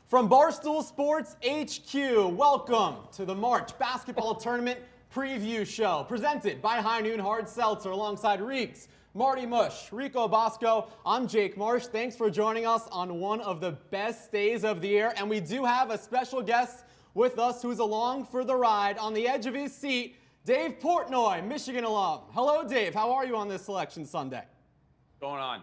From Barstool Sports HQ, welcome to the March Basketball Tournament Preview Show, presented by High Noon Hard Seltzer, alongside Reeks, Marty Mush, Rico Bosco. I'm Jake Marsh. Thanks for joining us on one of the best days of the year, and we do have a special guest with us who's along for the ride on the edge of his seat, Dave Portnoy, Michigan alum. Hello, Dave. How are you on this Selection Sunday? Going on.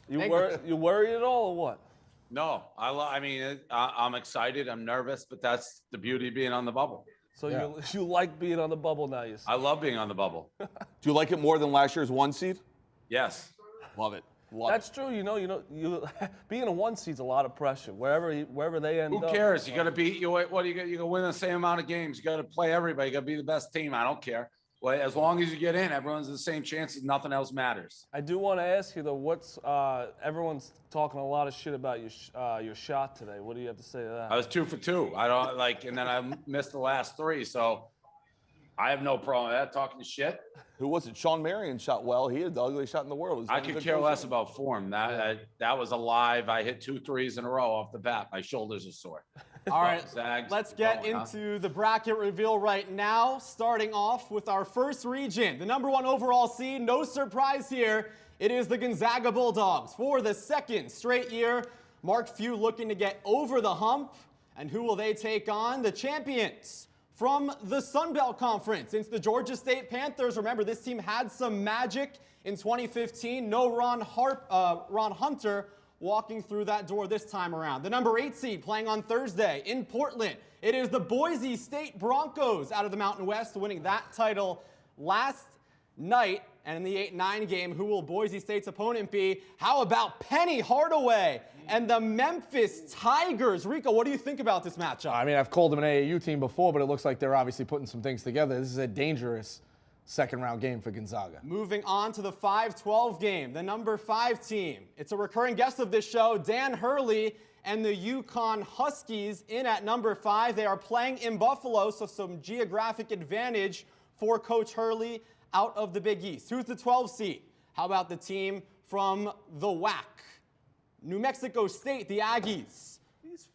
You worried at all or what? No, I'm excited. I'm nervous, but that's the beauty of being on the bubble. So you like being on the bubble now, you say? I love being on the bubble. Do you like it more than last year's 1 seed? Yes. Love it. That's true. You being a 1 seed's a lot of pressure. Wherever they end up. Who cares? You got to beat you. What do you got? You got to win the same amount of games. You got to play everybody. You got to be the best team. I don't care. Well, as long as you get in, everyone's the same chances. Nothing else matters. I do want to ask you though, everyone's talking a lot of shit about your shot today. What do you have to say to that? I was 2 for 2. I don't and then I missed the last 3. So I have no problem with that. Talking shit. Who was it? Sean Marion shot well. He had the ugliest shot in the world. I could care less about form. That was alive. I hit 2 threes in a row off the bat. My shoulders are sore. All right, let's get into the bracket reveal right now, starting off with our first region, the number 1 overall seed. No surprise here. It is the Gonzaga Bulldogs. For the second straight year, Mark Few looking to get over the hump. And who will they take on? The champions from the Sun Belt Conference. It's the Georgia State Panthers. Remember, this team had some magic in 2015. No Ron Hunter walking through that door this time around. The number 8 seed playing on Thursday in Portland. It is the Boise State Broncos out of the Mountain West, winning that title last night. And in the 8-9 game, who will Boise State's opponent be? How about Penny Hardaway and the Memphis Tigers? Rico, what do you think about this matchup? I mean, I've called them an AAU team before, but it looks like they're obviously putting some things together. This is a dangerous second-round game for Gonzaga. Moving on to the 5-12 game, the number 5 team. It's a recurring guest of this show, Dan Hurley and the UConn Huskies in at number 5. They are playing in Buffalo, so some geographic advantage for Coach Hurley out of the Big East. Who's the 12 seed? How about the team from the WAC? New Mexico State, the Aggies.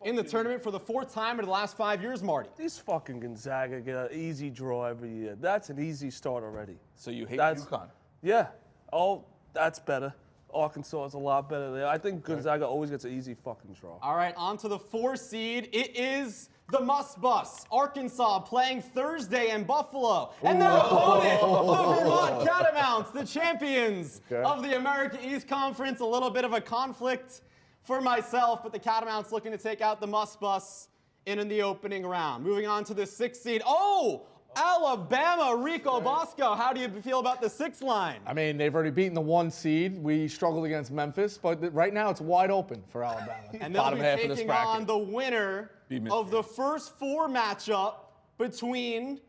In the tournament for the 4th time in the last 5 years, Marty. These fucking Gonzaga get an easy draw every year. That's an easy start already. So you hate UConn? Yeah. Oh, that's better. Arkansas is a lot better there. I think Gonzaga always gets an easy fucking draw. All right, on to the 4 seed. It is the Must Bus. Arkansas playing Thursday in Buffalo. And their opponent, the Vermont Catamounts, the champions of the America East Conference. A little bit of a conflict for myself, but the Catamounts looking to take out the Must Bus in the opening round. Moving on to the 6th seed. Oh, Alabama, Rico Bosco. How do you feel about the 6th line? I mean, they've already beaten the 1 seed. We struggled against Memphis, but right now it's wide open for Alabama. And they'll be taking on the winner of the first 4 matchup between...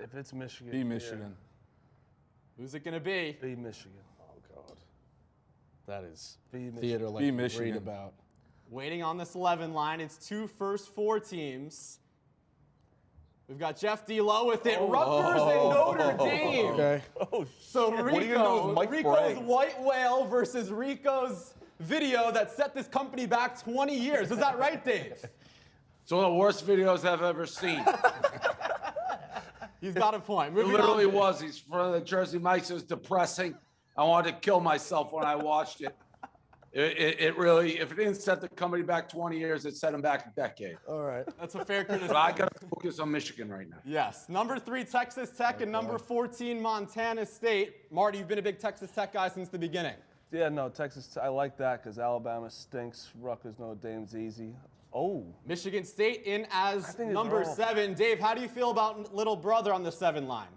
If it's Michigan. Be Michigan. Who's it going to be? Be Michigan. That is Michigan. theater like you read about. Waiting on this 11 line, it's 2 first 4 teams. We've got Jeff D-Low with it. Rutgers and Notre Dame. Okay. So What are you gonna do with Mike Rico's Bragg? white whale versus Rico's video that set this company back 20 years. Is that right, Dave? It's one of the worst videos I've ever seen. He's got a point. It literally was. He's from the Jersey Mike's. It was depressing. I wanted to kill myself when I watched it. It really, if it didn't set the company back 20 years, it set them back a decade. All right. That's a fair criticism. But I got to focus on Michigan right now. Yes. Number 3, Texas Tech, and number 14, Montana State. Marty, you've been a big Texas Tech guy since the beginning. Yeah, no, Texas, I like that because Alabama stinks. Rutgers, Notre Dame's easy. Oh. Michigan State in as number 7. Dave, how do you feel about little brother on the 7 line?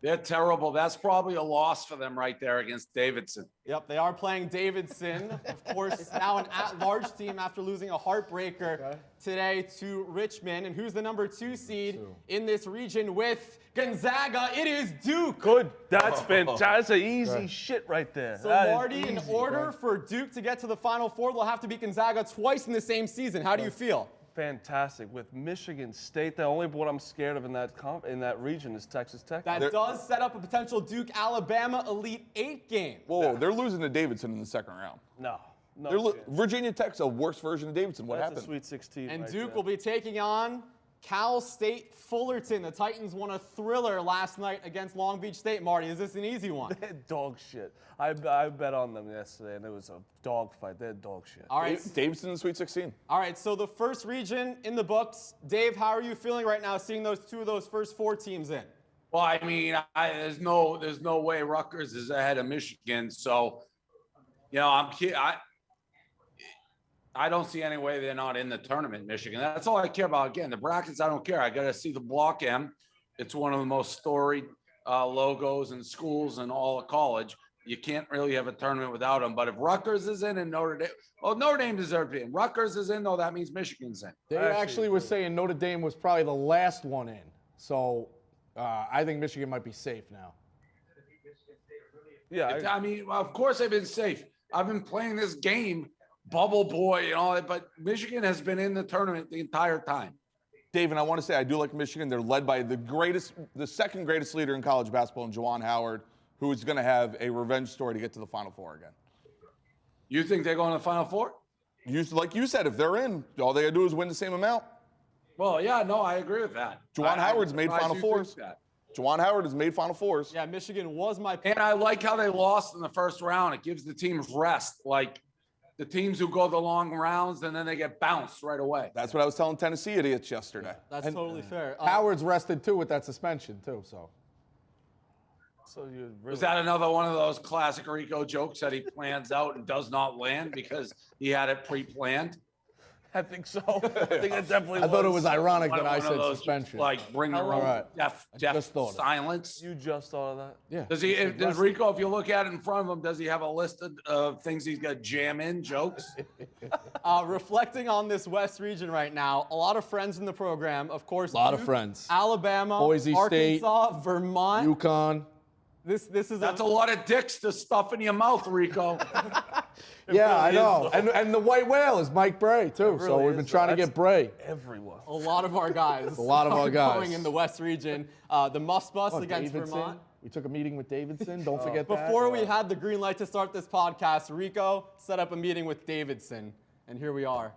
They're terrible. That's probably a loss for them right there against Davidson. Yep, they are playing Davidson. Of course, now an at-large team after losing a heartbreaker today to Richmond. And who's the number 2 seed in this region with Gonzaga? It is Duke. Good. That's fantastic. That's an easy shit right there. So, Marty, in order for Duke to get to the Final Four, they'll have to beat Gonzaga twice in the same season. How do you feel? fantastic. With Michigan State, the only one I'm scared of in that region is Texas Tech. That does set up a potential Duke-Alabama Elite 8 game. Whoa, they're losing to Davidson in the second round. No. Virginia Tech's a worse version of Davidson. What happened? That's a Sweet 16. And right Duke there. will be taking on Cal State Fullerton. The Titans won a thriller last night against Long Beach State. Marty, is this an easy one? They're dog shit. I bet on them yesterday, and it was a dog fight. They're dog shit. All right. Davidson in the Sweet 16. All right, so the first region in the books. Dave, how are you feeling right now seeing those two of those first 4 teams in? Well, I mean, there's no way Rutgers is ahead of Michigan. So, I don't see any way they're not in the tournament, Michigan. That's all I care about. Again, the brackets, I don't care. I got to see the Block M. It's one of the most storied logos and schools in all of college. You can't really have a tournament without them. But if Rutgers is in and Notre Dame deserves to be in. Rutgers is in, though, that means Michigan's in. They actually was saying Notre Dame was probably the last one in. So I think Michigan might be safe now. Yeah. I mean, of course they've been safe. I've been playing this game, Bubble Boy and all that, but Michigan has been in the tournament the entire time. Dave, and I want to say I do like Michigan. They're led by the second greatest leader in college basketball, in Juwan Howard, who is going to have a revenge story to get to the Final Four again. You think they're going to the Final Four? Like you said, if they're in, all they got to do is win the same amount. Well, yeah, no, I agree with that. Juwan Howard's made Final Fours. Juwan Howard has made Final Fours. Yeah, Michigan was my pick. And I like how they lost in the first round. It gives the teams rest. Like the teams who go the long rounds and then they get bounced right away. That's what I was telling Tennessee idiots yesterday. That's totally fair. Howard's rested too with that suspension too. So you really Was that another one of those classic Rico jokes that he plans out and does not land because he had it pre-planned? I think so. I think it definitely I thought it was One ironic that I of said those, suspension. like bring their All own right. deaf just thought of it. silence. You just thought of that? Yeah. Does Rico, if you look at it in front of him, does he have a list of things he's got to jam in, jokes? Reflecting on this West region right now, a lot of friends in the program, of course. A lot of Duke, friends. Alabama, Boise State, Arkansas, Vermont. UConn. This is That's a lot of dicks to stuff in your mouth, Rico. Yeah, I know. And the white whale is Mike Bray too. So really we've been is, trying to though. get Bray. Everyone. a lot of our guys. A lot of our guys. Going in the West region. The Must Bus Oh, against Davidson. Vermont. We took a meeting with Davidson. Don't forget that. Before we had the green light to start this podcast, Rico set up a meeting with Davidson, and here we are.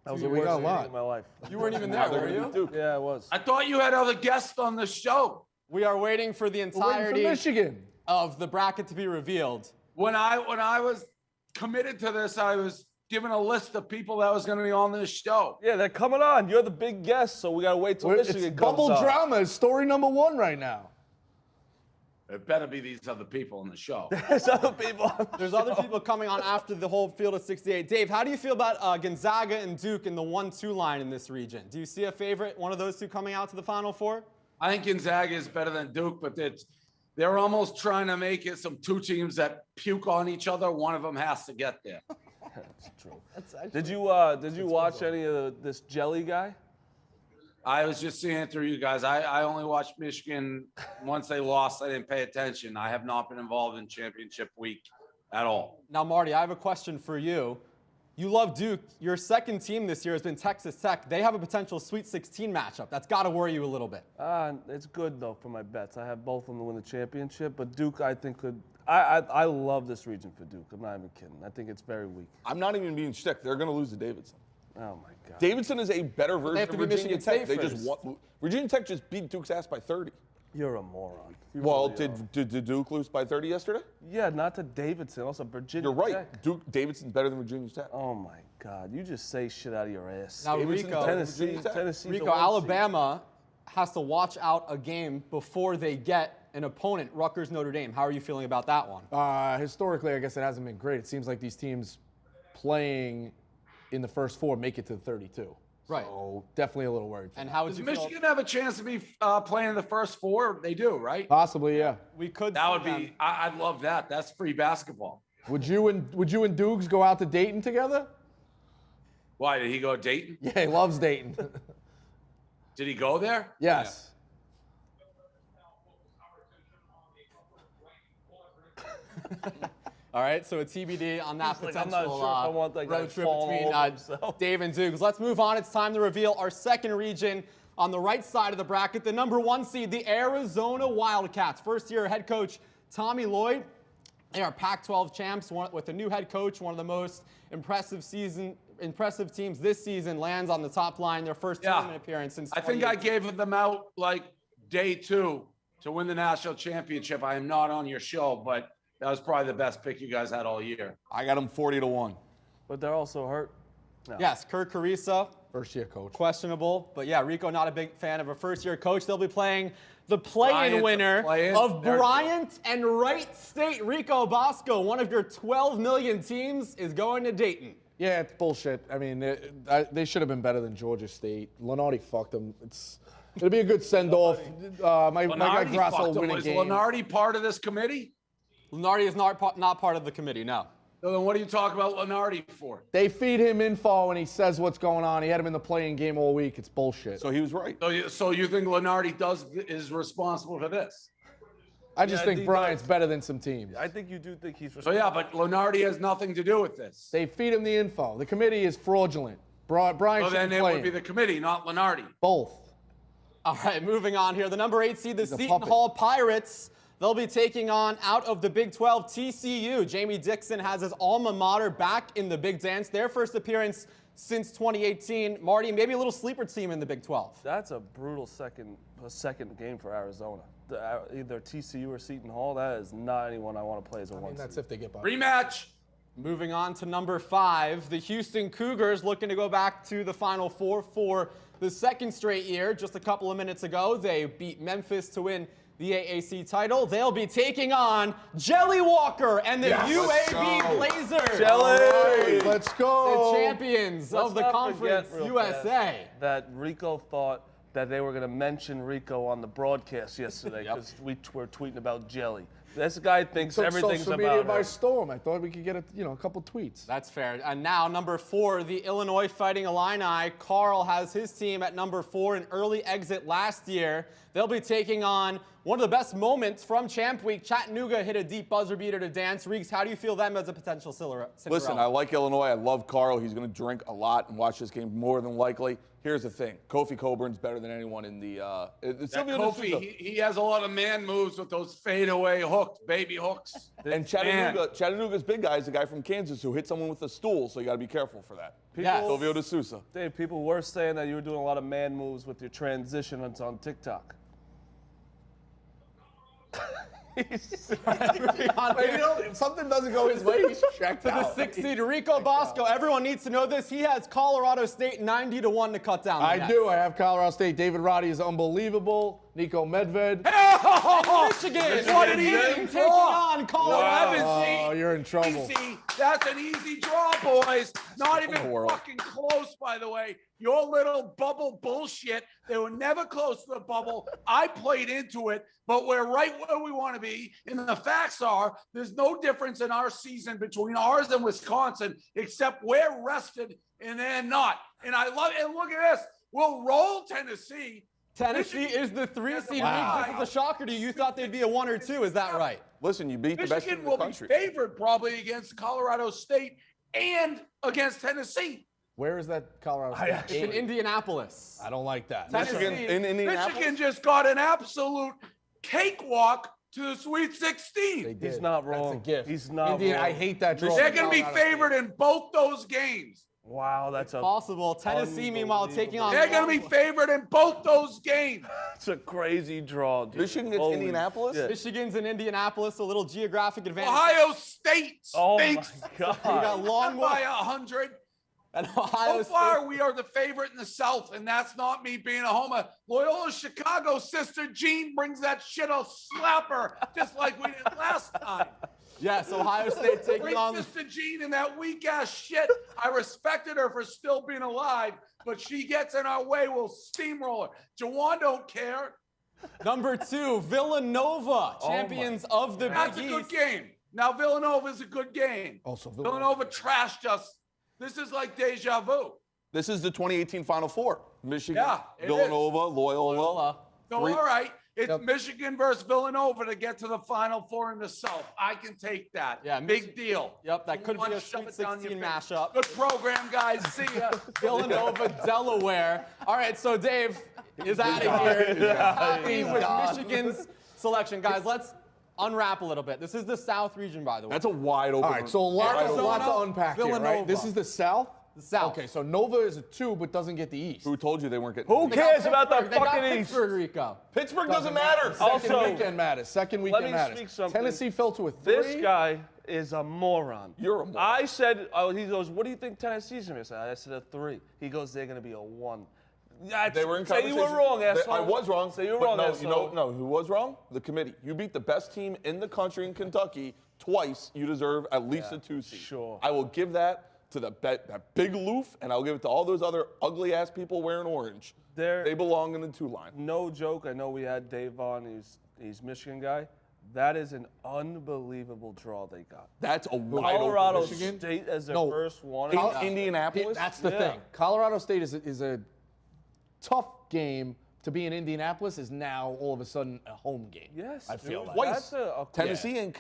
That was Here the we worst got a meeting lot. of my life. You weren't even there, were you? Yeah, I was. I thought you had other guests on the show. We are waiting for the We're waiting for entirety Michigan. of the bracket to be revealed. When I was committed to this, I was given a list of people that was going to be on this show. Yeah, they're coming on. You're the big guest, so we got to wait till It's Michigan comes bubble on. drama. It's story number 1 right now. It better be these other people on the show. There's other people on the There's show. other people coming on after the whole field of 68. Dave, how do you feel about Gonzaga and Duke in the 1-2 line in this region? Do you see a favorite, one of those two coming out to the Final Four? I think Gonzaga is better than Duke, but they're almost trying to make it some two teams that puke on each other. One of them has to get there. That's true. Did you watch any of this Jelly guy? I was just seeing it through you guys. I only watched Michigan once they lost. I didn't pay attention. I have not been involved in championship week at all. Now, Marty, I have a question for you. You love Duke. Your second team this year has been Texas Tech. They have a potential Sweet 16 matchup. That's got to worry you a little bit. It's good, though, for my bets. I have both of them to win the championship, but Duke, I think, could. I love this region for Duke. I'm not even kidding. I think it's very weak. I'm not even being shtick. They're going to lose to Davidson. Oh, my God. Davidson is a better version have of to be Virginia Michigan Tech. State They just first. Virginia Tech just beat Duke's ass by 30. You're a moron. You Well, really are. did Duke lose by 30 yesterday? Yeah, not to Davidson. Also, Virginia You're right. Tech. Davidson's better than Virginia Tech. Oh, my God. You just say shit out of your ass. Now, Davidson's Rico, better than Virginia Tech. Tennessee's Rico, a 1 seed. Alabama has to watch out a game before they get an opponent, Rutgers Notre Dame. How are you feeling about that one? Historically, I guess it hasn't been great. It seems like these teams playing in the first 4 make it to the 32. Right. So definitely a little worried. And how would Does you feel? Michigan have a chance to be playing in the first 4? They do, right? Possibly, yeah. We could. That see would them. be. I'd love that. That's free basketball. Would you and Dukes go out to Dayton together? Why did he go to Dayton? Yeah, he loves Dayton. Did he go there? Yes. All right, so a TBD on that potential I'm not sure if I want that guy road trip falling between over himself. Dave and Dukes. Let's move on. It's time to reveal our second region on the right side of the bracket. The number 1 seed, the Arizona Wildcats. First-year head coach Tommy Lloyd. They are Pac-12 champs with a new head coach. One of the most impressive teams this season lands on the top line. Their first tournament appearance since I think I gave them out like day 2 to win the national championship. I am not on your show, but that was probably the best pick you guys had all year. I got them 40-1. But they're also hurt. No. Yes, Kirk Carissa. First-year coach. Questionable. But yeah, Rico, not a big fan of a first-year coach. They'll be playing the play-in winner of Bryant and Wright State. Rico Bosco, one of your 12 million teams, is going to Dayton. Yeah, it's bullshit. I mean, they should have been better than Georgia State. Lenardi fucked them. It'll be a good send-off. My guy Grasso will win a game. Is Lenardi part of this committee? Lenardi is not part of the committee, no. So then what are you talking about Lenardi for? They feed him info and he says what's going on. He had him in the playing game all week. It's bullshit. So he was right. So you think Lenardi is responsible for this? I just think Bryant's better than some teams. I think you do think he's So responsible. yeah, but Lenardi has nothing to do with this. They feed him the info. The committee is fraudulent. Bryant So then shouldn't it play would be him. the committee, not Lenardi. Both. All right, moving on here. The number 8 seed, the He's a Seton puppet. Hall Pirates. They'll be taking on, out of the Big 12, TCU. Jamie Dixon has his alma mater back in the Big Dance. Their first appearance since 2018. Marty, maybe a little sleeper team in the Big 12. That's a brutal second game for Arizona. Either TCU or Seton Hall, that is not anyone I want to play as a one That's seed. if they get by. Rematch. Moving on to number 5, the Houston Cougars looking to go back to the Final Four for the second straight year. Just a couple of minutes ago, they beat Memphis to win the AAC title. They'll be taking on Jelly Walker and the UAB Blazers. Jelly! Let's go. The champions of the conference USA. That Rico thought that they were going to mention Rico on the broadcast yesterday because we were tweeting about Jelly. This guy thinks Took everything's social about media him. by storm. I thought we could get a couple tweets. That's fair. And now, number 4, the Illinois Fighting Illini. Carl has his team at number 4, an early exit last year. They'll be taking on one of the best moments from Champ Week. Chattanooga hit a deep buzzer beater to dance. Reeks, how do you feel them as a potential Cinderella? Listen, I like Illinois. I love Carl. He's going to drink a lot and watch this game more than likely. Here's the thing. Kofi Coburn's better than anyone in the Kofi, he has a lot of man moves with those fadeaway hooked baby hooks. And Chattanooga's big guy is the guy from Kansas who hit someone with a stool, so you got to be careful for that. Silvio De Sousa. Dave, people were saying that you were doing a lot of man moves with your transitions on TikTok. If something doesn't go his way, he's checked out. The 6th seed, Rico Bosco. Everyone needs to know this. He has Colorado State 90-1 to cut down the I Nets. do. I have Colorado State. David Roddy is unbelievable. Nico Medved. Michigan. What an easy taking draw. on Colorado. Oh, you're in trouble. Easy. That's an easy draw, boys. Not even fucking close, by the way. Your little bubble bullshit. They were never close to the bubble. I played into it, but we're right where we want to be. And the facts are, there's no difference in our season between ours and Wisconsin, except we're rested and they're not. And I love it. And look at this. We'll roll Tennessee. Tennessee is the 3 seed. Wow. This is a shocker to you. You thought they'd be a 1 or 2. Is that right? Listen, you beat the best team Michigan in the will be country. favored probably against Colorado State and against Tennessee. Where is that Colorado State? It's in Indianapolis. I don't like that. Michigan in Indianapolis. Michigan just got an absolute cakewalk to the Sweet 16. They did. He's not wrong. That's a gift. He's not wrong. I hate that draw. They're going to be favored in both those games. Wow, that's Possible. Tennessee, meanwhile, taking on. They're going to be favored in both those games. It's a crazy draw, dude. Michigan gets Holy Indianapolis? shit. Michigan's in Indianapolis, a little geographic advantage. Ohio State Oh my stinks We God. got long by way. 100. And Ohio So far, State. we are the favorite in the South, and that's not me being a homer. Loyola Chicago sister Jean brings that shit. I'll slap her just like we did last time. Yes, Ohio State taking Great on. sister Jean and that weak ass shit. I respected her for still being alive, but she gets in our way, we'll steamroll her. Jawan don't care. Number 2, Villanova, champions of the That's a Big good East. game. Now Villanova is a good game. Also, Villanova trashed us. This is like deja vu. This is the 2018 Final Four. Michigan, Yeah, it Villanova, Loyola. So all right, It's Michigan versus Villanova to get to the Final Four in the South. I can take that. Yeah, big deal. Yep, that could be a Shove Sweet it down your 16 face. mashup. Good program, guys. See ya. Villanova, Delaware. All right, so Dave is out of here. Happy with Michigan's selection. Guys, let's unwrap a little bit. This is the South region, by the way. That's a wide open. All right, so lots Arizona, to unpack here, right? Villanova. This is the South? The South. Okay, so Nova is a 2, but doesn't get the East. Who told you they weren't getting? Who cares about the They got fucking East? Pittsburgh, Rico. Pittsburgh doesn't matter. Second Also, weekend matters. Second let weekend me matters. speak something. Tennessee fell to a 3. This guy is a moron. You're a moron. I said, he goes, what do you think Tennessee's going to be? I said a 3. He goes, they're going to be a 1. They were in Say you were conversation. wrong, asshole. I was wrong. Say you were But wrong, no, asshole. no, who was wrong? The committee. You beat the best team in the country in Kentucky twice. You deserve at least a 2 seed. Sure. I will give that to that big loof, and I'll give it to all those other ugly-ass people wearing orange. They belong in the 2 line. No joke. I know we had Dave on. He's Michigan guy. That is an unbelievable draw they got. That's a wide Colorado open Michigan. State as their No. first one. Indianapolis. That's the Yeah. thing. Colorado State is a tough game to be in Indianapolis is now all of a sudden a home game. Yes, I feel dude. like. Twice. That's a Tennessee and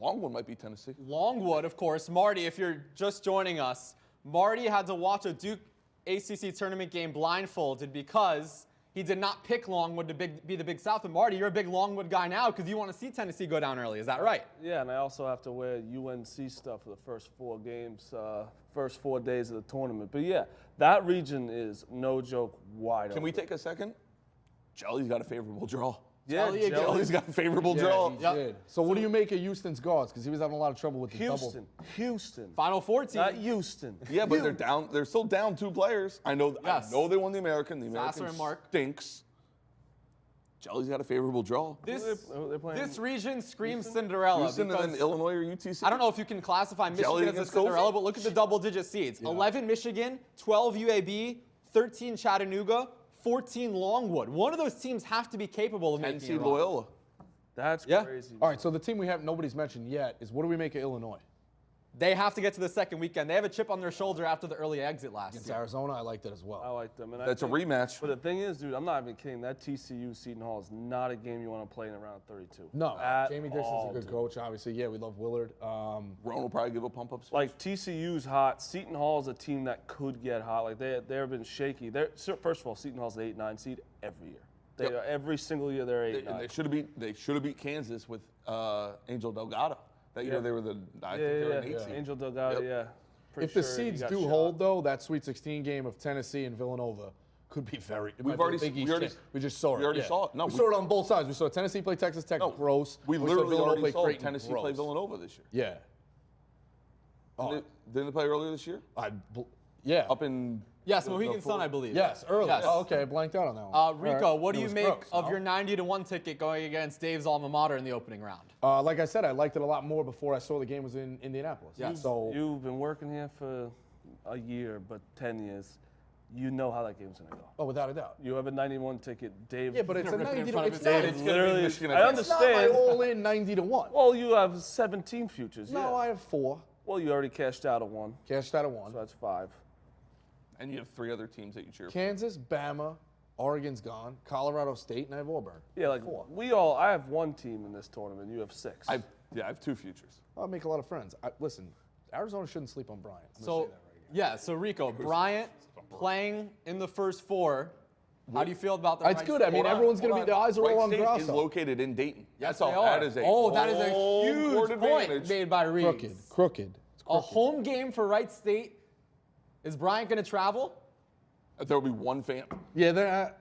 Longwood might be Tennessee. Longwood, of course. Marty, if you're just joining us, Marty had to watch a Duke ACC tournament game blindfolded because he did not pick Longwood to be the Big South. And Marty, you're a big Longwood guy now because you want to see Tennessee go down early. Is that right? Yeah, and I also have to wear UNC stuff for the first 4 games, first 4 days of the tournament. But yeah, that region is no joke wide Can we take a second? Jelly's got a favorable draw. Yeah, Jelly again. Jelly's got a favorable draw. He did. So what do you make of Houston's guards? Because he was having a lot of trouble with the Houston. Final Four team. Not Houston. Yeah, but they're down. They're still down 2 players. I know. Yes. I know they won the American. The American and Mark. stinks. Jelly's got a favorable draw. They're playing- This region screams Cinderella. Houston and because then Illinois or UTC. I don't know if you can classify Jelly Michigan as a against Cinderella, Kofi? but look at the double-digit seeds. 11 Michigan, 12 UAB, 13 Chattanooga, 14 Longwood. One of those teams have to be capable of making Tennessee it run. Loyola. That's Yeah. crazy. All right, so the team we have nobody's mentioned yet is what do we make of Illinois? They have to get to the second weekend. They have a chip on their shoulder after the early exit last Against year. Arizona, I liked it as well. I like them. And I That's a think- rematch. But the thing is, dude, I'm not even kidding. That TCU Seton Hall is not a game you want to play in around 32. No, At Jamie Dixon's all, a good dude. coach. Obviously, yeah, we love Willard. Roan will probably give a pump up. Like TCU's hot. Seton Hall is a team that could get hot. Like they've been shaky. First of all, Seton Hall's the 8-9 seed every year. Every single year they're 8-9. And they should have beat Kansas with Angel Delgado. That year they were I think they were an 8 seed. Angel Delgado, Yep. Pretty If the sure he seeds got do shot. hold, though, that Sweet 16 game of Tennessee and Villanova could be very. it might be a already- Big East we already- champ. We just saw it. we already yeah. saw it. No, we we- saw it on both sides. We saw Tennessee play Texas Tech. No, Gross. We saw literally Villanova already play saw Creighton, Tennessee gross. play Villanova this year. Yeah. Oh, Didn't they play earlier this year? yeah. Up in Yes, Mohegan Sun, I believe. Yes, early. Yes. Oh, okay, I blanked out on that one. Rico, All right. what do It you was make gross, of no? your 90-1 ticket going against Dave's alma mater in the opening round? Like I said, I liked it a lot more before I saw the game was in Indianapolis. Yeah. So You've been working here for a year, but 10 years. You know how that game's gonna go. oh, without a doubt. You have a 91 ticket, Dave. Yeah, but it's a Ripping in 90 front to of it's his not, dad. it's, literally. Michigan I against- it's not my understand. all-in 90 to 1. Well, you have 17 futures. No, yeah. I have 4. Well, you already cashed out of 1, Cashed out of 1. so that's 5. and you have 3 other teams that you cheer for. Kansas, Bama, Oregon's gone, Colorado State, and I have Auburn. Yeah, like 4. I have 1 team in this tournament. You have 6. I have 2 futures. I'll make a lot of friends. Listen, Arizona shouldn't sleep on Bryant. I'm gonna So, say that right yeah, so Rico, Bryant playing in the first 4. How do you feel about that? now. It's good. I mean, everyone's going to be, the eyes are all on Wright State is Grasso. located in Dayton. Yes, That's all. they are. That is a that is a home court huge point advantage. made by Reeves. Crooked. It's A crooked. home game for Wright State. Is Bryant going to travel? There will be 1 fan. Yeah, they're,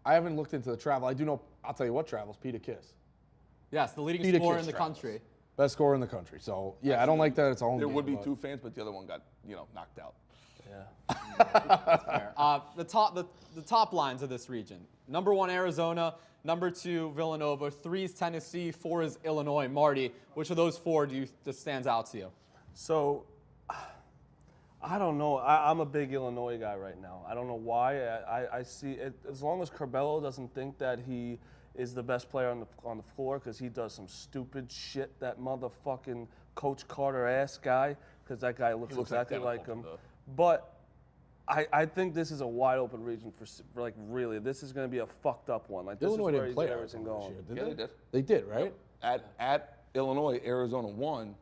I haven't looked into the travel. I do know, I'll tell you what travels, Peter Kiss. Yes, the leading Peter scorer Kiss in the travels. country. Best scorer in the country. So, yeah, I don't like that it's a home There game. would be but- 2 fans, but the other one got, knocked out. Fair. The top lines of this region. Number 1, Arizona. Number 2, Villanova. 3 is Tennessee. 4 is Illinois. Marty, which of those 4 that stands out to you? So, I don't know. I'm a big Illinois guy right now. I don't know why. I see it as long as Corbello doesn't think that he is the best player on the floor because he does some stupid shit. That motherfucking Coach Carter ass guy, because that guy looks exactly like him. But I think this is a wide open region for like really. This is going to be a fucked up one. Like this Illinois is where didn't play everything Arizona going. this year, Yeah, they did. They did, right? At Illinois, Arizona won,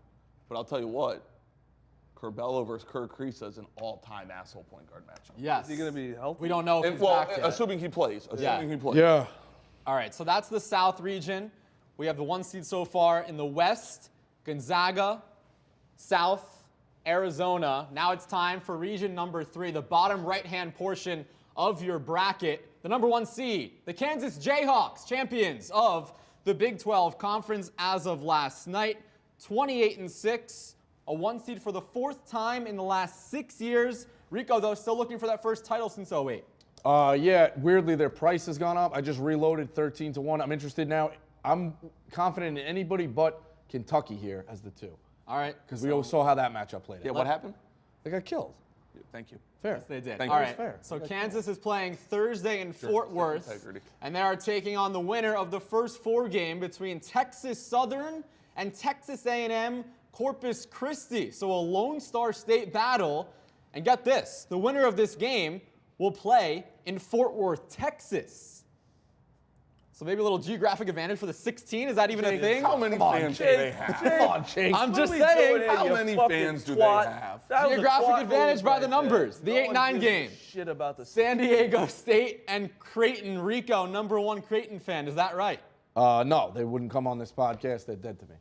but I'll tell you what, Curbelo versus Kerr Kriisa is an all-time asshole point guard matchup. Yes. Is he going to be healthy? We don't know if And, he's well, back yet. assuming he plays. Assuming he plays. Yeah. All right, so that's the South region. We have the 1 seed so far. In the West, Gonzaga, South, Arizona. Now it's time for region number 3, the bottom right-hand portion of your bracket. The number 1 seed, the Kansas Jayhawks, champions of the Big 12 Conference as of last night. 28-6, a 1 seed for the 4th time in the last 6 years. Rico, though, still looking for that first title since 08. Yeah, weirdly, their price has gone up. I just reloaded 13-1. I'm interested now. I'm confident in anybody but Kentucky here as the 2. All right. Because we always saw how that matchup played out. Yeah, what happened? They got killed. Thank you. Fair. Yes, they did. Thank All you. right. Fair. So Kansas is playing Thursday in Fort Worth, integrity. and they are taking on the winner of the first 4 game between Texas Southern and Texas A&M Corpus Christi. So a Lone Star State battle. And get this, the winner of this game will play in Fort Worth, Texas. So maybe a little geographic advantage for the 16. Is that even a thing? How many fans do they have? Come on, Chase. I'm just What are we saying. doing How here, many you fans do fucking they twat? have? That was a Geographic twat advantage move by right the there. numbers. The No one 8-9 gives a game. Shit about the San Diego State and Creighton. Rico, number 1 Creighton fan. Is that right? No, they wouldn't come on this podcast. They're dead to me.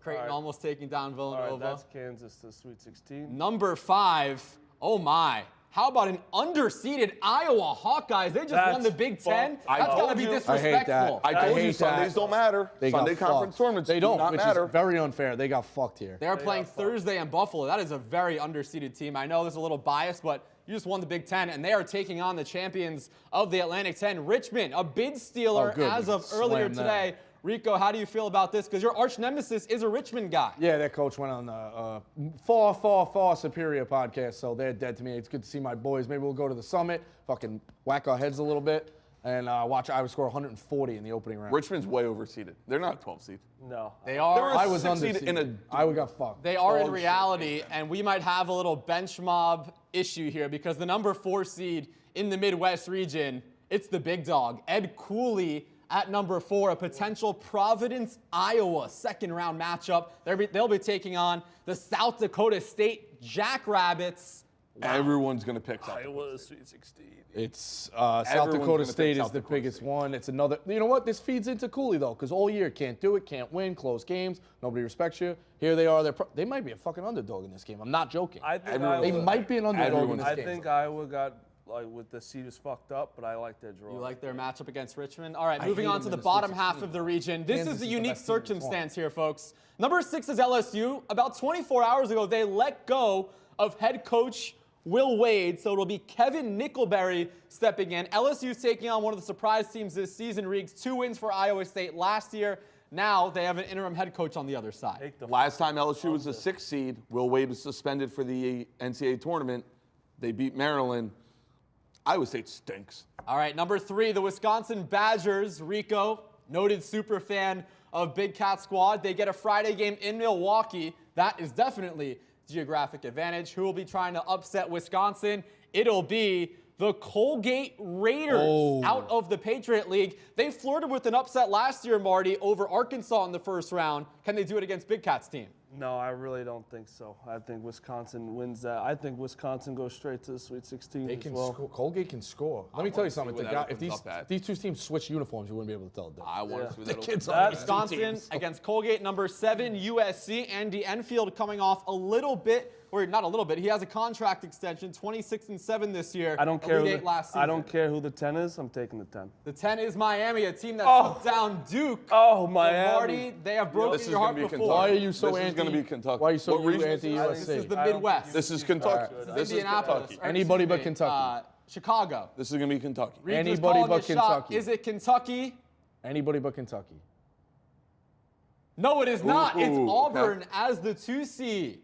Creighton All right. almost taking down All Villanova. right, that's Kansas to Sweet 16. Number 5. Oh my. How about an underseeded Iowa Hawkeyes? They just won the That's Big Ten. fucked That's up. gotta be I hate that. disrespectful. I told you hate Sundays that. don't matter. They got Sunday conference fucked. tournaments They don't, do not which matter. is very unfair. They got fucked here. They are playing Thursday in Buffalo. That is a very underseeded team. I know there's a little bias, but you just won the Big Ten, and they are taking on the champions of the Atlantic 10, Richmond, a bid stealer Oh, good. as We of can earlier slam that. today. Rico, how do you feel about this? Because your arch nemesis is a Richmond guy. Yeah, their coach went on the far superior podcast, so they're dead to me. It's good to see my boys. Maybe we'll go to the summit, fucking whack our heads a little bit, and watch Iowa score 140 in the opening round. Richmond's way overseeded. They're not a 12 seed. No. They They're are. a I was 6 seed undefeated. in a Iowa got fucked. They are in Dog shit. reality, and we might have a little bench mob issue here because the number 4 seed in the Midwest region, it's the big dog, Ed Cooley at number 4, a potential Providence, Iowa second-round matchup. They'll be taking on the South Dakota State Jackrabbits. Everyone's going to pick South. Iowa to Sweet 16. It's South Everyone's Dakota gonna pick State South is the Dakota biggest State. one. It's another. You know what? This feeds into Cooley though, because all year can't do it, can't win, close games. Nobody respects you. Here they are. They might be a fucking underdog in this game. I'm not joking. I think Everyone- They Iowa, might be an underdog in Everyone's- this I game. think Iowa got like with the seed is fucked up, but I like their draw. You like their matchup against Richmond? All right, I moving hate on them to in the the bottom Sweet half 16. of the region. This Kansas is a is the unique best team in this circumstance here, folks. Number 6 is LSU. About 24 hours ago, they let go of head coach Will Wade, so it'll be Kevin Nickelberry stepping in. LSU's taking on one of the surprise teams this season. Reeks 2 wins for Iowa State last year. Now they have an interim head coach on the other side. Take the Last time LSU was a 6 seed, Will Wade was suspended for the NCAA tournament. They beat Maryland. Iowa State stinks. All right, number 3, the Wisconsin Badgers. Rico, noted super fan of Big Cat Squad. They get a Friday game in Milwaukee. That is definitely geographic advantage. Who will be trying to upset Wisconsin? It'll be the Colgate Raiders out of the Patriot League. They flirted with an upset last year, Marty, over Arkansas in the first round. Can they do it against Big Cat's team? No, I really don't think so. I think Wisconsin wins that. I think Wisconsin goes straight to the Sweet 16 They as can well. score. Colgate can score. Let me tell you something. where The that guy, if opens up at. these two teams switch uniforms, you wouldn't be able to tell the difference. I want to see The that. kids open. on Wisconsin against Colgate, number 7, USC. Andy Enfield coming off a little bit, or not a little bit. He has a contract extension, 26-7 this year. I don't care. Elite Eight last season. I don't care who the 10 is. I'm taking the 10. The 10 is Miami, a team that Oh. took down Duke. Oh, So Miami. Marty, they have broken This is your heart gonna be before. Why are Kentucky. you so This anti? is gonna be Kentucky. Why are you so What region is this? anti-USC? This is the I don't Midwest. This is Kentucky. This is This is Indianapolis. Kentucky. Or Anybody excuse but me, Kentucky. Chicago. This is going to be Kentucky. Reed was Anybody calling but his shot. Kentucky. Is it Kentucky? Anybody but Kentucky. No, it is not. It's ooh, Auburn okay. as the 2 seed.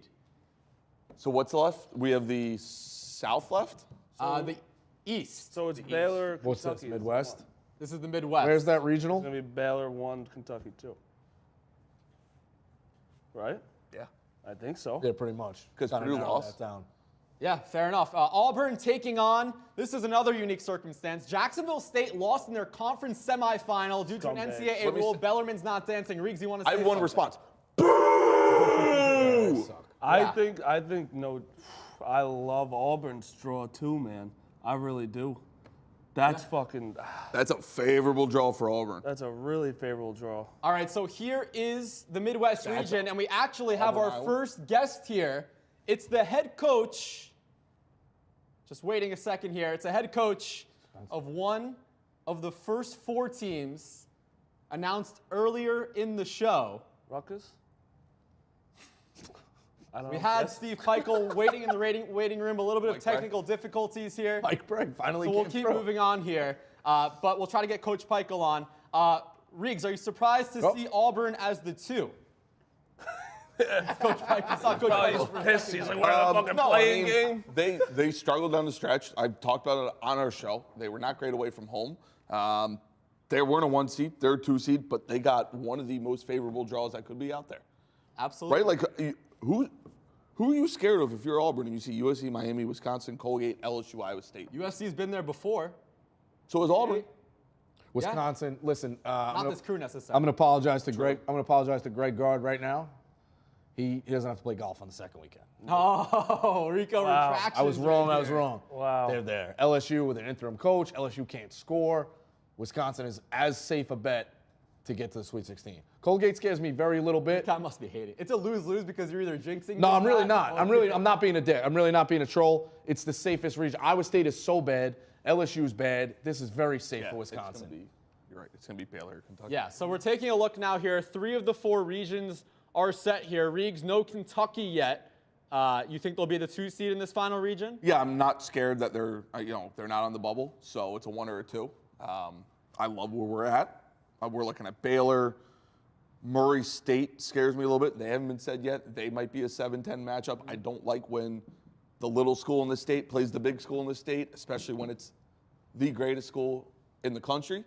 So what's left? We have the South left. The East. So it's Baylor, What's Kentucky. this? Midwest. This is the Midwest. Where's that It's regional? going to be Baylor 1, Kentucky 2. Right? Yeah. I think so. Yeah, pretty much. 'Cause Kinda Purdue narrowed lost. that down. Yeah, fair enough. Auburn taking on, this is another unique circumstance. Jacksonville State lost in their conference semifinal due to an NCAA rule. Bellarmine's not dancing. Riggs, you want to say I have one something? response. Boo! I think no, I love Auburn's draw too, man. I really do. That's fucking. That's a favorable draw for Auburn. That's a really favorable draw. All right, so here is the Midwest region, and we actually have our first guest here. It's the head coach. Just waiting a second here. It's a head coach of one of the first 4 teams announced earlier in the show. Rutgers? We had Steve Peichel waiting in the waiting room. A little bit of technical difficulties here. Mike Bragg finally So we'll keep moving on here. But we'll try to get Coach Peichel on. Riggs, are you surprised to see Auburn as the 2? Coach Peichel. It's not Coach Peichel. He's pissed. He's like, we're a fucking playing game. They struggled down the stretch. I've talked about it on our show. They were not great away from home. They weren't a 1 seed. They're a 2 seed, but they got one of the most favorable draws that could be out there. Absolutely. Right? Like, who are you scared of if you're Auburn and you see USC, Miami, Wisconsin, Colgate, LSU, Iowa State? USC's been there before. So is Auburn. Wisconsin, listen. Not this crew necessarily. I'm going to apologize to Greg. I'm going to apologize to Greg Gard right now. He doesn't have to play golf on the second weekend. Oh, Rico retractions. I was wrong. Wow. They're there. LSU with an interim coach. LSU can't score. Wisconsin is as safe a bet to get to the Sweet 16. Colgate scares me very little bit. That must be hating. It's a lose-lose because you're either jinxing. No, I'm really not. I'm not being a dick. I'm really not being a troll. It's the safest region. Iowa State is so bad. LSU's bad. This is very safe for Wisconsin. You're right. It's going to be Baylor, Kentucky. Yeah, so we're taking a look now here. 3 of the 4 regions are set here. Riggs, no Kentucky yet. You think they'll be the 2 seed in this final region? Yeah, I'm not scared that they're not on the bubble, so it's a 1 or a 2. I love where we're at. We're looking at Baylor. Murray State scares me a little bit. They haven't been said yet. They might be a 7-10 matchup. I don't like when the little school in the state plays the big school in the state, especially when it's the greatest school in the country.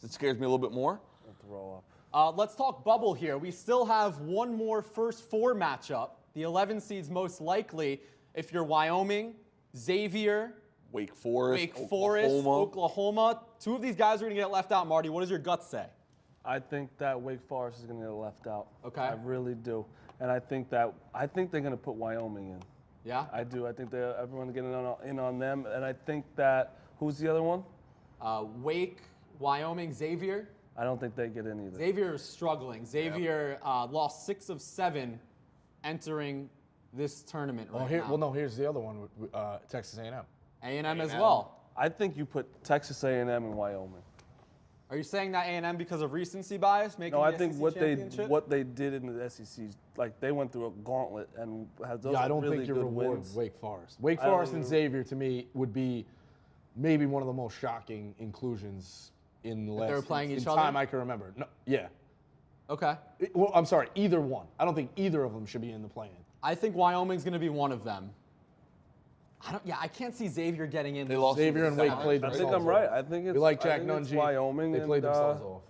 It scares me a little bit more. I'll throw up. Let's talk bubble here. We still have one more first 4 matchup. The 11 seeds most likely. If you're Wyoming, Xavier, Wake Forest, Oklahoma. 2 of these guys are going to get left out, Marty. What does your gut say? I think that Wake Forest is going to get left out. Okay. I really do. And I think they're going to put Wyoming in. Yeah? I do. I think everyone's getting in on them. And I think that, who's the other one? Wake, Wyoming, Xavier. I don't think they get in either. Xavier is struggling. Xavier lost 6 of 7 entering this tournament now. Well, no, here's the other one, Texas A&M. A&M as well. I think you put Texas A&M and Wyoming. Are you saying that A&M because of recency bias? No, I think what they did in the SEC, like they went through a gauntlet and had those I don't really think you good reward wins. Wake Forest. Wake Forest and Xavier, to me, would be maybe one of the most shocking inclusions in the last time I can remember. No, yeah. Okay. Well, I'm sorry, either one. I don't think either of them should be in the play-in. I think Wyoming's going to be one of them. I can't see Xavier getting in. They lost. Xavier and Wake played themselves I think I'm right. off. I think it's we like Jack Nungy. Wyoming. They played themselves off.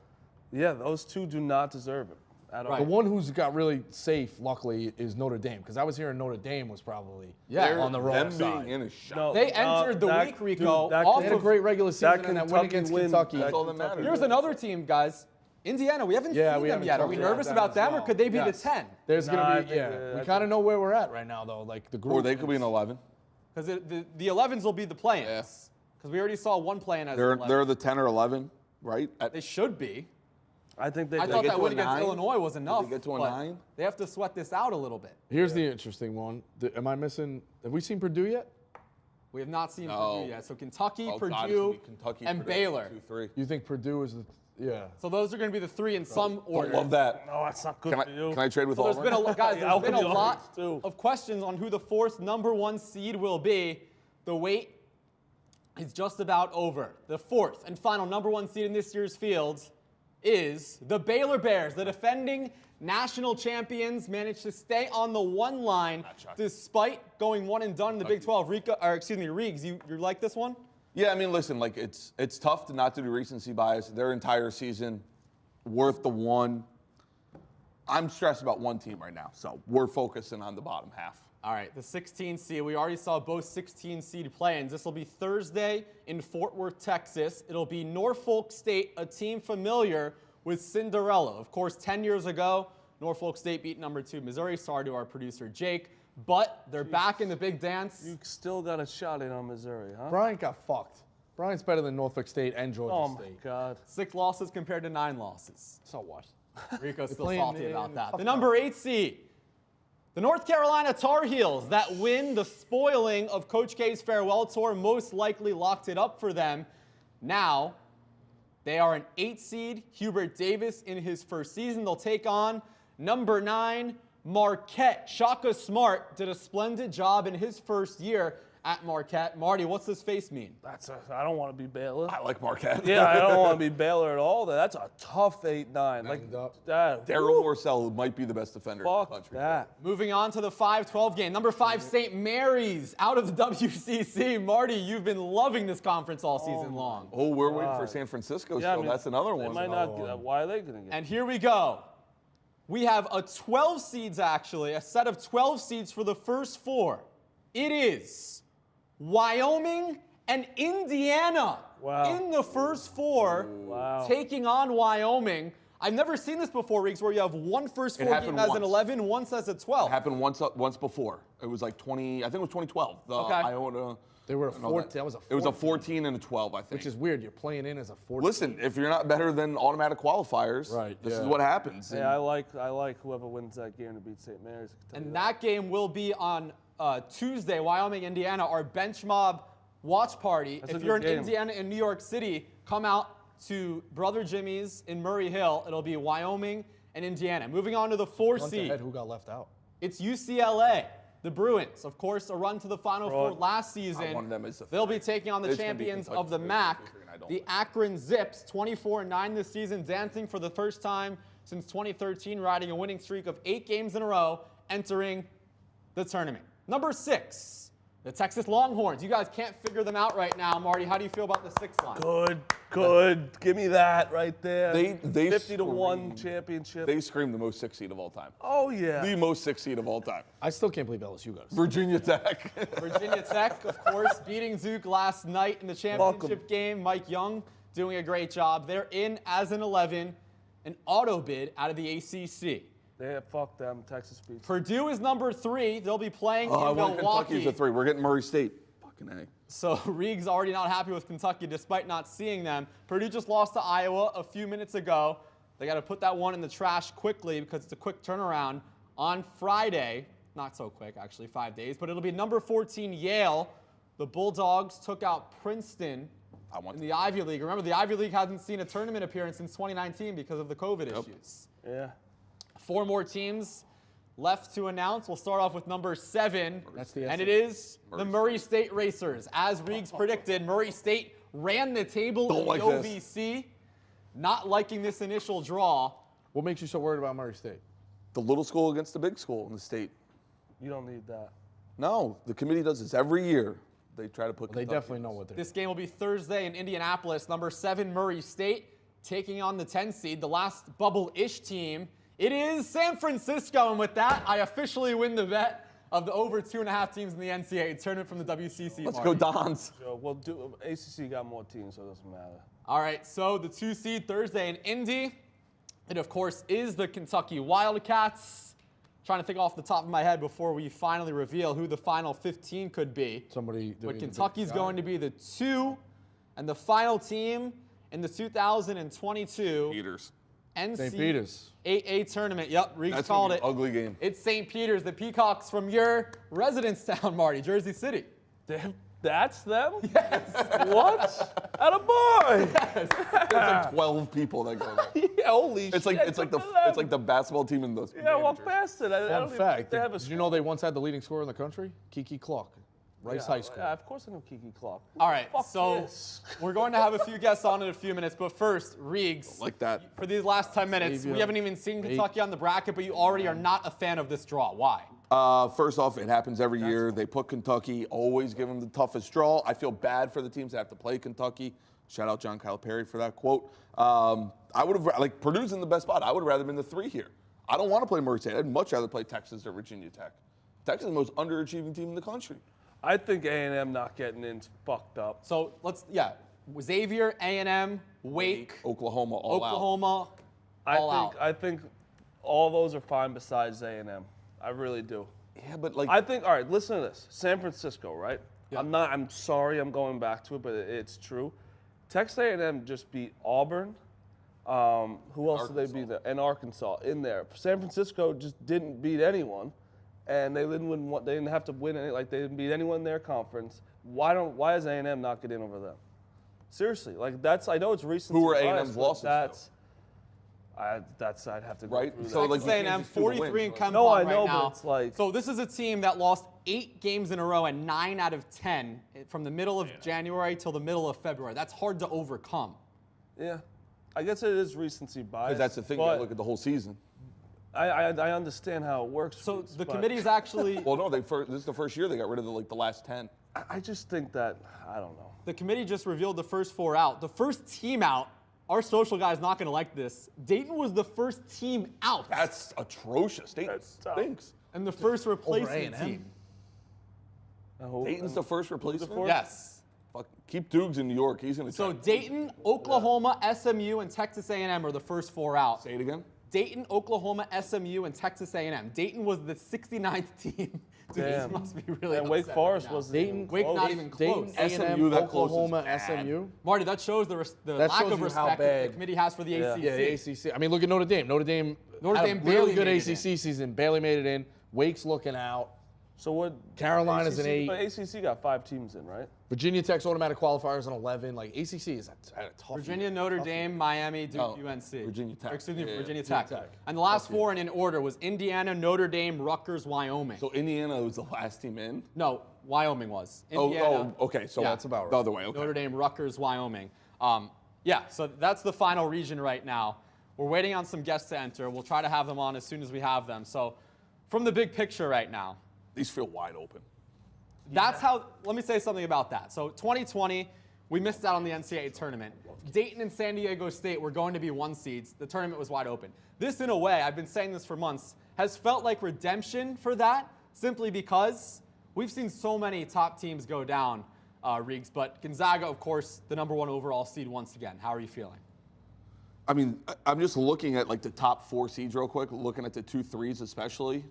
Yeah, those 2 do not deserve it at all. The one who's got really safe, luckily, is Notre Dame, because I was hearing Notre Dame was probably on the wrong side. Being in a shot. No, they entered the week, Rico. They had a great regular season and that win against Kentucky. That's all that matters. Here's another team, guys. Indiana, we haven't seen them yet. Are we nervous about them, or could they be the 10? There's going to be, we kind of know where we're at right now, though. Like the group. Or they could be an 11. Because the 11s will be the play-ins. Because we already saw one play-in as an 11. They're the 10 or 11, right? They should be. I think I thought that win against Illinois was enough. Did they get to a 9? They have to sweat this out a little bit. Here's the interesting one. Am I missing? Have we seen Purdue yet? We have not seen Purdue yet. So Kentucky, Purdue, and Purdue, Baylor. 2-3. You think Purdue is the? Yeah. So those are going to be the 3 in some order. Love that. No, that's not good for you. Can I trade with So Auburn? there's been a lot of questions on who the 4th number 1 seed will be. The wait is just about over. The 4th and final number 1 seed in this year's field is the Baylor Bears. The defending national champions managed to stay on the 1 line despite going 1 and done in the Big 12. Riggs, you like this one? Yeah, I mean, listen, like it's tough to not do the recency bias. Their entire season worth the 1. I'm stressed about one team right now, so we're focusing on the bottom half. All right, the 16 seed. We already saw both 16 seed play-ins. This will be Thursday in Fort Worth, Texas. It'll be Norfolk State, a team familiar with Cinderella. Of course, 10 years ago, Norfolk State beat number 2 Missouri. Sorry to our producer, Jake. But they're back in the big dance. You still got a shot in on Missouri, huh? Bryant got fucked. Bryant's better than Norfolk State and Georgia State. Oh, my God. 6 losses compared to 9 losses. So what? Rico's still playing salty in about that. tough The number 8 seed. The North Carolina Tar Heels that win the spoiling of Coach K's farewell tour most likely locked it up for them. Now, they are an 8 seed. Hubert Davis in his first season. They'll take on number 9, Marquette. Shaka Smart did a splendid job in his first year at Marquette. Marty, what's this face mean? I don't want to be Baylor. I like Marquette. Yeah, I don't want to be Baylor at all. That's a tough 8-9. Like that. Daryl Morcell might be the best defender in the Fuck country. that. Moving on to the 5-12 game. Number 5, St. Mary's out of the WCC. Marty, you've been loving this conference all season long. Oh, we're waiting for San Francisco Yeah, I still. mean, That's another They one. might not get, why are they going to get And here we go. We have a 12 seeds, actually, a set of 12 seeds for the first 4. It is Wyoming and Indiana in the first 4, taking on Wyoming. I've never seen this before, Reeks, where you have one first 4 game as an 11, once as a 12. It happened once before. It was like 20, I think it was 2012. The Iona. They were a 14. That was a 14. It was a 14 and a 12, I think. Which is weird. You're playing in as a 14. Listen, if you're not better than automatic qualifiers, this is what happens. Yeah, I like whoever wins that game to beat St. Mary's. And that game will be on Tuesday, Wyoming, Indiana, our bench mob watch party. If you're in Indiana and New York City, come out to Brother Jimmy's in Murray Hill. It'll be Wyoming and Indiana. Moving on to the 4 seed. Who got left out? It's UCLA. The Bruins, of course, a run to the Final Four last season. They'll be taking on the champions of the MAC, the Akron Zips, 24-9 this season, dancing for the first time since 2013, riding a winning streak of 8 games in a row, entering the tournament. Number 6, the Texas Longhorns. You guys can't figure them out right now. Marty, how do you feel about the 6th line? Good. Give me that right there. They 50-1 championship. They scream the most 6 seed of all time. Oh, yeah. The most 6 seed of all time. I still can't believe LSU got it. Virginia Tech. Virginia Tech, of course, beating Duke last night in the championship game. Mike Young doing a great job. They're in as an 11, an auto bid out of the ACC. Fuck them, Texas beats. Purdue is number 3. They'll be playing in Milwaukee. Kentucky's a 3. We're getting Murray State. Fucking A. So Reeg's already not happy with Kentucky despite not seeing them. Purdue just lost to Iowa a few minutes ago. They got to put that one in the trash quickly because it's a quick turnaround on Friday. Not so quick, actually, 5 days. But it'll be number 14, Yale. The Bulldogs took out Princeton in the Ivy League. Remember, the Ivy League hasn't seen a tournament appearance since 2019 because of the COVID issues. Yeah. 4 more teams left to announce. We'll start off with number 7. That's the and it is the Murray State Racers. As Reegs predicted, Murray State ran the table in the OVC. Not liking this initial draw. What makes you so worried about Murray State? The little school against the big school in the state. You don't need that. No, the committee does this every year. They try to put They definitely know what they're doing. This game will be Thursday in Indianapolis. Number 7, Murray State, taking on the 10 seed, the last bubble-ish team. It is San Francisco, and with that, I officially win the bet of the over 2.5 teams in the NCAA tournament from the WCC. Let's go Dons. Well, ACC got more teams, so it doesn't matter. All right, so the 2 seed Thursday in Indy. It, of course, is the Kentucky Wildcats. Trying to think off the top of my head before we finally reveal who the final 15 could be. But Kentucky's going to be the 2, and the final team in the 2022 Peters. St. Peter's. NCAA tournament. Yep, Reeves called it. Ugly game. It's St. Peter's, the Peacocks from your residence town, Marty, Jersey City. That's them? Yes. What? Attaboy! Yes. It's like 12 people that go there. Yeah, holy shit. It's like the basketball team in those. Yeah, walk past it. Fun fact, did you know they once had the leading scorer in the country? Kiki Clark. Rice High School. Yeah, of course I know Kiki Clark. All right, so yes. we're going to have a few guests on in a few minutes, but first, Reegs, Like that. for these last 10 minutes, we haven't even seen Kentucky on the bracket, but you already are not a fan of this draw. Why? First off, it happens every year. They put Kentucky, always give them the toughest draw. I feel bad for the teams that have to play Kentucky. Shout out John Calipari for that quote. I would have, like, Purdue's in the best spot. I would have rather been the 3 here. I don't want to play Murray State. I'd much rather play Texas or Virginia Tech. Texas is the most underachieving team in the country. I think A&M not getting in's fucked up. So Xavier, A&M, Wake, Oklahoma, all out. Oklahoma, all out. I think all those are fine besides A&M. I really do. Yeah, but like I think, all right, listen to this. San Francisco, right? Yeah. I'm sorry I'm going back to it, but it's true. Texas A&M just beat Auburn. Who else did they beat there? And Arkansas in there. San Francisco just didn't beat anyone, and they didn't have to win any. Like they didn't beat anyone in their conference. Why is A&M not get in over them? Seriously, like that's. I know it's recent. Who were A&M's losses? I'd have to go right. through So that. like Texas A&M 43 in KenPom No, I right know, now. but it's like So this is a team that lost 8 games in a row and 9 out of 10 from the middle of January till the middle of February. That's hard to overcome. yeah, I guess it is recency bias. Because that's the thing. You but look at the whole season. I understand how it works. So Reese, the but committee's actually Well, no, this is the first year they got rid of the last 10. I just think that I don't know. the committee just revealed the first 4 out. The first team out. Our social guy's not going to like this. Dayton was the first team out. That's atrocious. Dayton That's tough. stinks. and the first replacement A&M? team. Dayton's the first replacement. Yes. Fuck, keep Dukes in New York. He's gonna. So Dayton, Oklahoma, SMU, and Texas A&M are the first 4 out. Say it again. Dayton, Oklahoma, SMU, and Texas A&M. Dayton was the 69th team. Dude, this Damn. must be really And Wake upset Forest right now. was Dayton, Wake close. not even close. Dayton, SMU, A&M, that close is Oklahoma, bad. SMU. Marty, that shows the That lack shows of you how respect that the bad- committee has for the Yeah. ACC. Yeah, the ACC. I mean, look at Notre Dame. Notre Dame Notre had Dame a barely really good made it ACC season. Barely made it in. Wake's looking out. So what? Carolina's an ACC 8. But ACC got 5 teams in, right? Virginia Tech's automatic qualifiers an 11. Like ACC is at a tough. Virginia, Notre Dame, Miami, Duke, Oh, UNC. Virginia Tech. Or excuse me, Yeah, yeah, Virginia Virginia Tech. Tech. And the last 4 in order was Indiana, Notre Dame, Rutgers, Wyoming. So Indiana was the last team in. No, Wyoming was. Indiana, Okay. So Yeah. that's about right. the other way. Okay. Notre Dame, Rutgers, Wyoming. Yeah, so that's the final region right now. We're waiting on some guests to enter. We'll try to have them on as soon as we have them. So from the big picture right now, These feel wide open. that's how, let me say something about that. So 2020, we missed out on the NCAA tournament. Dayton and San Diego State were going to be 1 seeds. The tournament was wide open. This, in a way, I've been saying this for months, has felt like redemption for that, simply because we've seen so many top teams go down, Riggs. But Gonzaga, of course, the #1 overall seed once again. How are you feeling? I mean, I'm just looking at like the top 4 seeds real quick, looking at the 2 3s especially.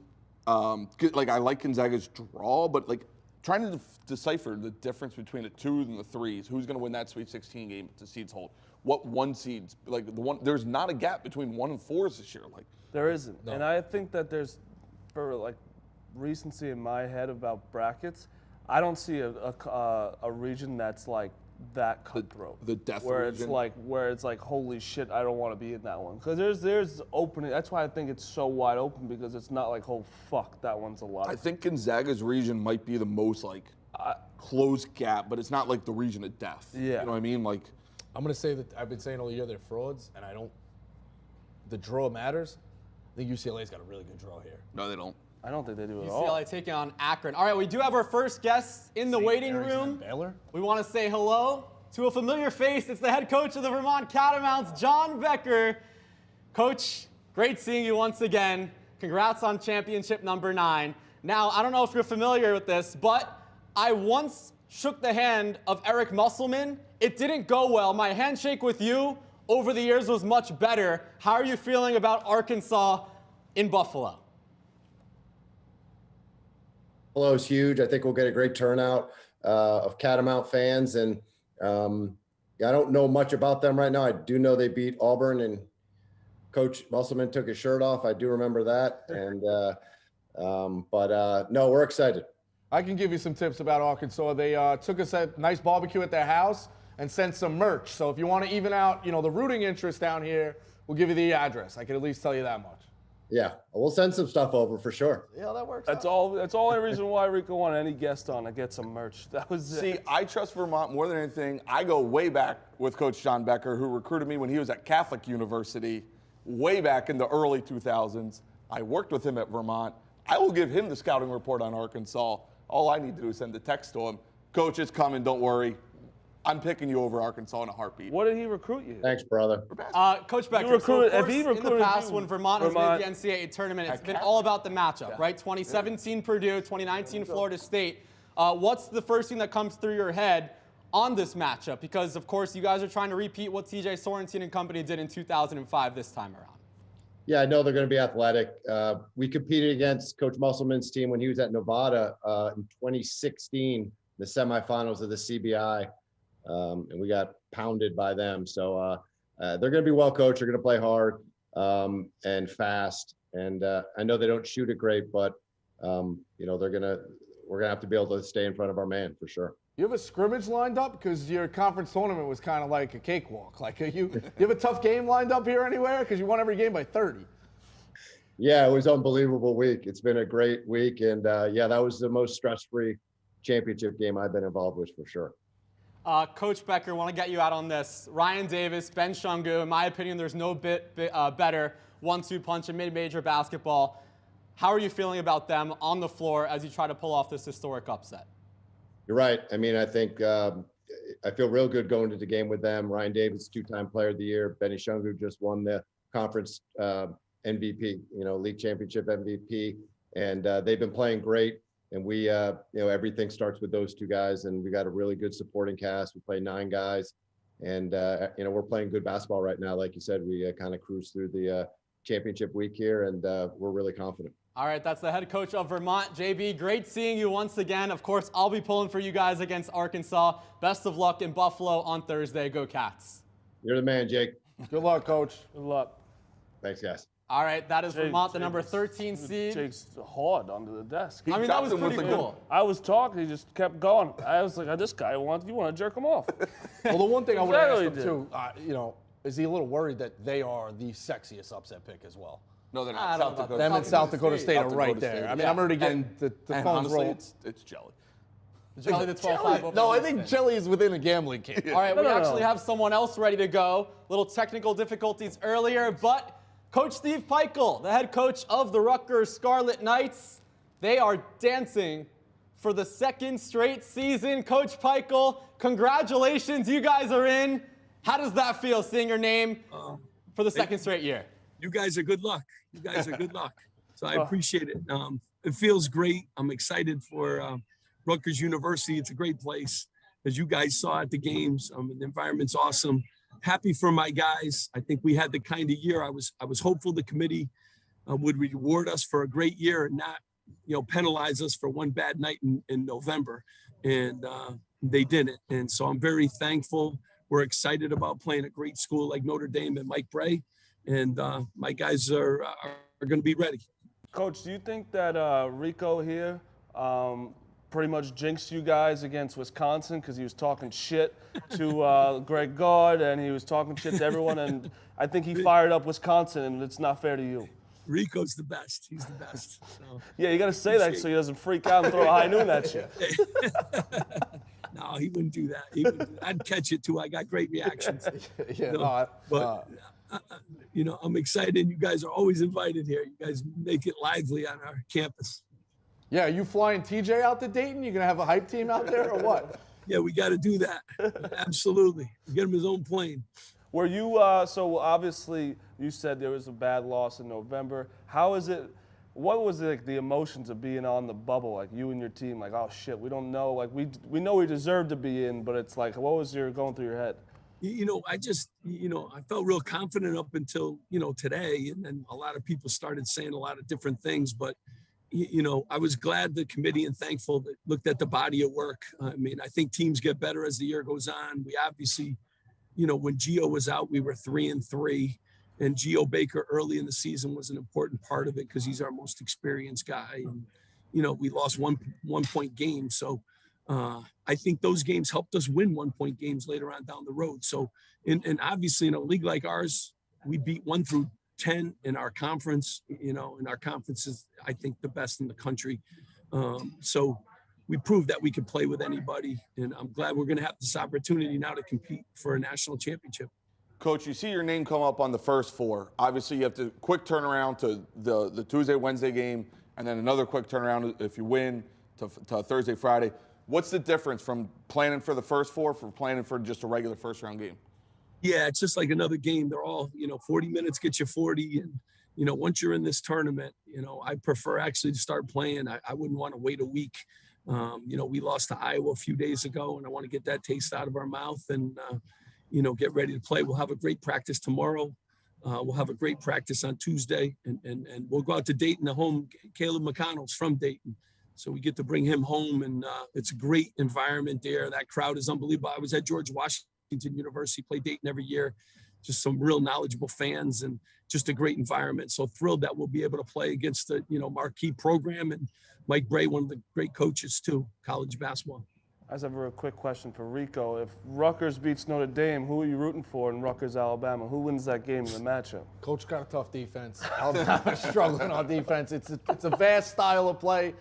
Like I like Gonzaga's draw, but like trying to decipher the difference between the 2s and the 3s. Who's going to win that Sweet 16 game if the seeds hold? What 1 seeds? Like there's not a gap between 1 and 4s this year. Like There isn't. And I think that there's, for like recency in my head about brackets, I don't see a region that's like that cutthroat. the death where region. where it's like holy shit, I don't want to be in that one, because there's opening. That's why I think it's so wide open, because it's not like oh fuck, that one's a lot. I think Gonzaga's region might be the most like close gap, but it's not like the region of death. Yeah. You know what I mean? Like I'm gonna say that I've been saying all year they're frauds, and I don't. The draw matters. I think UCLA's got a really good draw here. no, they don't. I don't think they do at all. UCLA taking on Akron. All right, we do have our first guest in the waiting Mary's and room. Baylor. We want to say hello to a familiar face. It's the head coach of the Vermont Catamounts, John Becker. Coach, great seeing you once again. Congrats on championship #9. Now, I don't know if you're familiar with this, but I once shook the hand of Eric Musselman. It didn't go well. My handshake with you over the years was much better. How are you feeling about Arkansas in Buffalo? Buffalo is huge. I think we'll get a great turnout of Catamount fans. And I don't know much about them right now. I do know they beat Auburn, and Coach Musselman took his shirt off. I do remember that. And no, we're excited. I can give you some tips about Arkansas. They took us a nice barbecue at their house and sent some merch. So if you want to even out, the rooting interest down here, we'll give you the address. I can at least tell you that much. Yeah, we'll send some stuff over for sure. Yeah, that works. That's all. That's all the reason why Rico wanted any guest on to get some merch. That was See, it. I trust Vermont more than anything. I go way back with Coach John Becker, who recruited me when he was at Catholic University, way back in the early 2000s. I worked with him at Vermont. I will give him the scouting report on Arkansas. All I need to do is send a text to him. Coach, it's coming, don't worry. I'm picking you over Arkansas in a heartbeat. What did he recruit you? Thanks, brother. Coach Becker, recruited- so of if he course, in the recruited past you, when Vermont has Vermont- made the NCAA tournament, it's been all about the matchup, right? 2017 Purdue, 2019 Florida State. What's the first thing that comes through your head on this matchup? Because, of course, you guys are trying to repeat what TJ Sorensen and company did in 2005 this time around. Yeah, I know they're going to be athletic. We competed against Coach Musselman's team when he was at Nevada in 2016, the semifinals of the CBI, and we got pounded by them. So they're going to be well coached. They're going to play hard and fast. And I know they don't shoot it great, but we're going to have to be able to stay in front of our man for sure. You have a scrimmage lined up? Because your conference tournament was kind of like a cakewalk. Like, you have a tough game lined up here anywhere? Because you won every game by 30. Yeah, it was an unbelievable week. It's been a great week. And that was the most stress-free championship game I've been involved with for sure. Coach Becker, want to get you out on this. Ryan Davis, Ben Shungu, in my opinion, there's no better 1-2 punch in mid-major basketball. How are you feeling about them on the floor as you try to pull off this historic upset? You're right. I mean, I think I feel real good going to the game with them. Ryan Davis, 2-time player of the year. Benny Shungu just won the conference MVP, league championship MVP. And they've been playing great. And we, everything starts with those two guys. And we got a really good supporting cast. We play 9 guys. And, we're playing good basketball right now. Like you said, we kind of cruise through the championship week here. And we're really confident. All right, that's the head coach of Vermont. JB, great seeing you once again. Of course, I'll be pulling for you guys against Arkansas. Best of luck in Buffalo on Thursday. Go Cats. You're the man, Jake. Good luck, Coach. Good luck. Thanks, guys. All right, that is Vermont, the number 13 seed. Jake's hard under the desk. I mean, that was pretty cool. I was talking, he just kept going. I was like, this guy you want to jerk him off. Well, the one thing I would ask Exactly him, too, is he a little worried that they are the sexiest upset pick as well? No, they're I not. don't South know about Dakota. Them and South Dakota State are South right Dakota there. State, I mean, yeah. I'm already getting the phones honestly, rolling. it's jelly. Jelly the 12-5 over No, I Winston. think jelly is within a gambling game. All right, we actually have someone else ready to go. Little technical difficulties earlier, but Coach Steve Peichel, the head coach of the Rutgers Scarlet Knights, they are dancing for the second straight season. Coach Peichel, congratulations, you guys are in. How does that feel, seeing your name for the second straight year? You guys are good luck. You guys are good luck. So I appreciate it. It feels great. I'm excited for Rutgers University. It's a great place, as you guys saw at the games. The environment's awesome. Happy for my guys. I think we had the kind of year I was hopeful the committee would reward us for a great year and not, penalize us for one bad night in November. And they didn't. And so I'm very thankful. We're excited about playing a great school like Notre Dame and Mike Bray. And my guys are going to be ready. Coach, do you think that Rico here pretty much jinxed you guys against Wisconsin because he was talking shit to Greg Gard and he was talking shit to everyone, and I think he fired up Wisconsin, and it's not fair to you. Rico's the best. He's the best. So. Yeah, you got to say that so he doesn't freak out and throw a high noon at you. No, he wouldn't do that. I'd catch it too. I got great reactions. I'm excited. You guys are always invited here. You guys make it lively on our campus. Yeah, are you flying TJ out to Dayton? You gonna have a hype team out there or what? Yeah, we got to do that. Absolutely. Get him his own plane. Were you, so obviously you said there was a bad loss in November. How is it, what was like the emotions of being on the bubble, like you and your team, like, oh shit, we don't know, like we know we deserve to be in, but it's like, what was going through your head? I just, I felt real confident up until, today. And then a lot of people started saying a lot of different things, but I was glad the committee and thankful that looked at the body of work. I mean, I think teams get better as the year goes on. We obviously, when Gio was out, we were 3-3, and Gio Baker early in the season was an important part of it because he's our most experienced guy. And, we lost one point games. So I think those games helped us win 1-point games later on down the road. So, and obviously in a league like ours, we beat 1 through 10 in our conference, and our conference is, I think, the best in the country. So we proved that we could play with anybody, and I'm glad we're going to have this opportunity now to compete for a national championship. Coach, you see your name come up on the first 4. Obviously, you have to quick turnaround to the Tuesday, Wednesday game, and then another quick turnaround if you win to Thursday, Friday. What's the difference from planning for the first four for planning for just a regular first-round game? Yeah, it's just like another game. They're all, 40 minutes get you 40. And, once you're in this tournament, I prefer actually to start playing. I wouldn't want to wait a week. We lost to Iowa a few days ago, and I want to get that taste out of our mouth and, get ready to play. We'll have a great practice tomorrow. We'll have a great practice on Tuesday, and we'll go out to Dayton, the home. Caleb McConnell's from Dayton. So we get to bring him home, and it's a great environment there. That crowd is unbelievable. I was at George Washington University, play Dayton every year. Just some real knowledgeable fans and just a great environment. So thrilled that we'll be able to play against the, marquee program, and Mike Bray, one of the great coaches too, college basketball. I just have a real quick question for Rico. If Rutgers beats Notre Dame, who are you rooting for in Rutgers, Alabama? Who wins that game in the matchup? Coach got a tough defense. Alabama's struggling on defense. It's a vast style of play.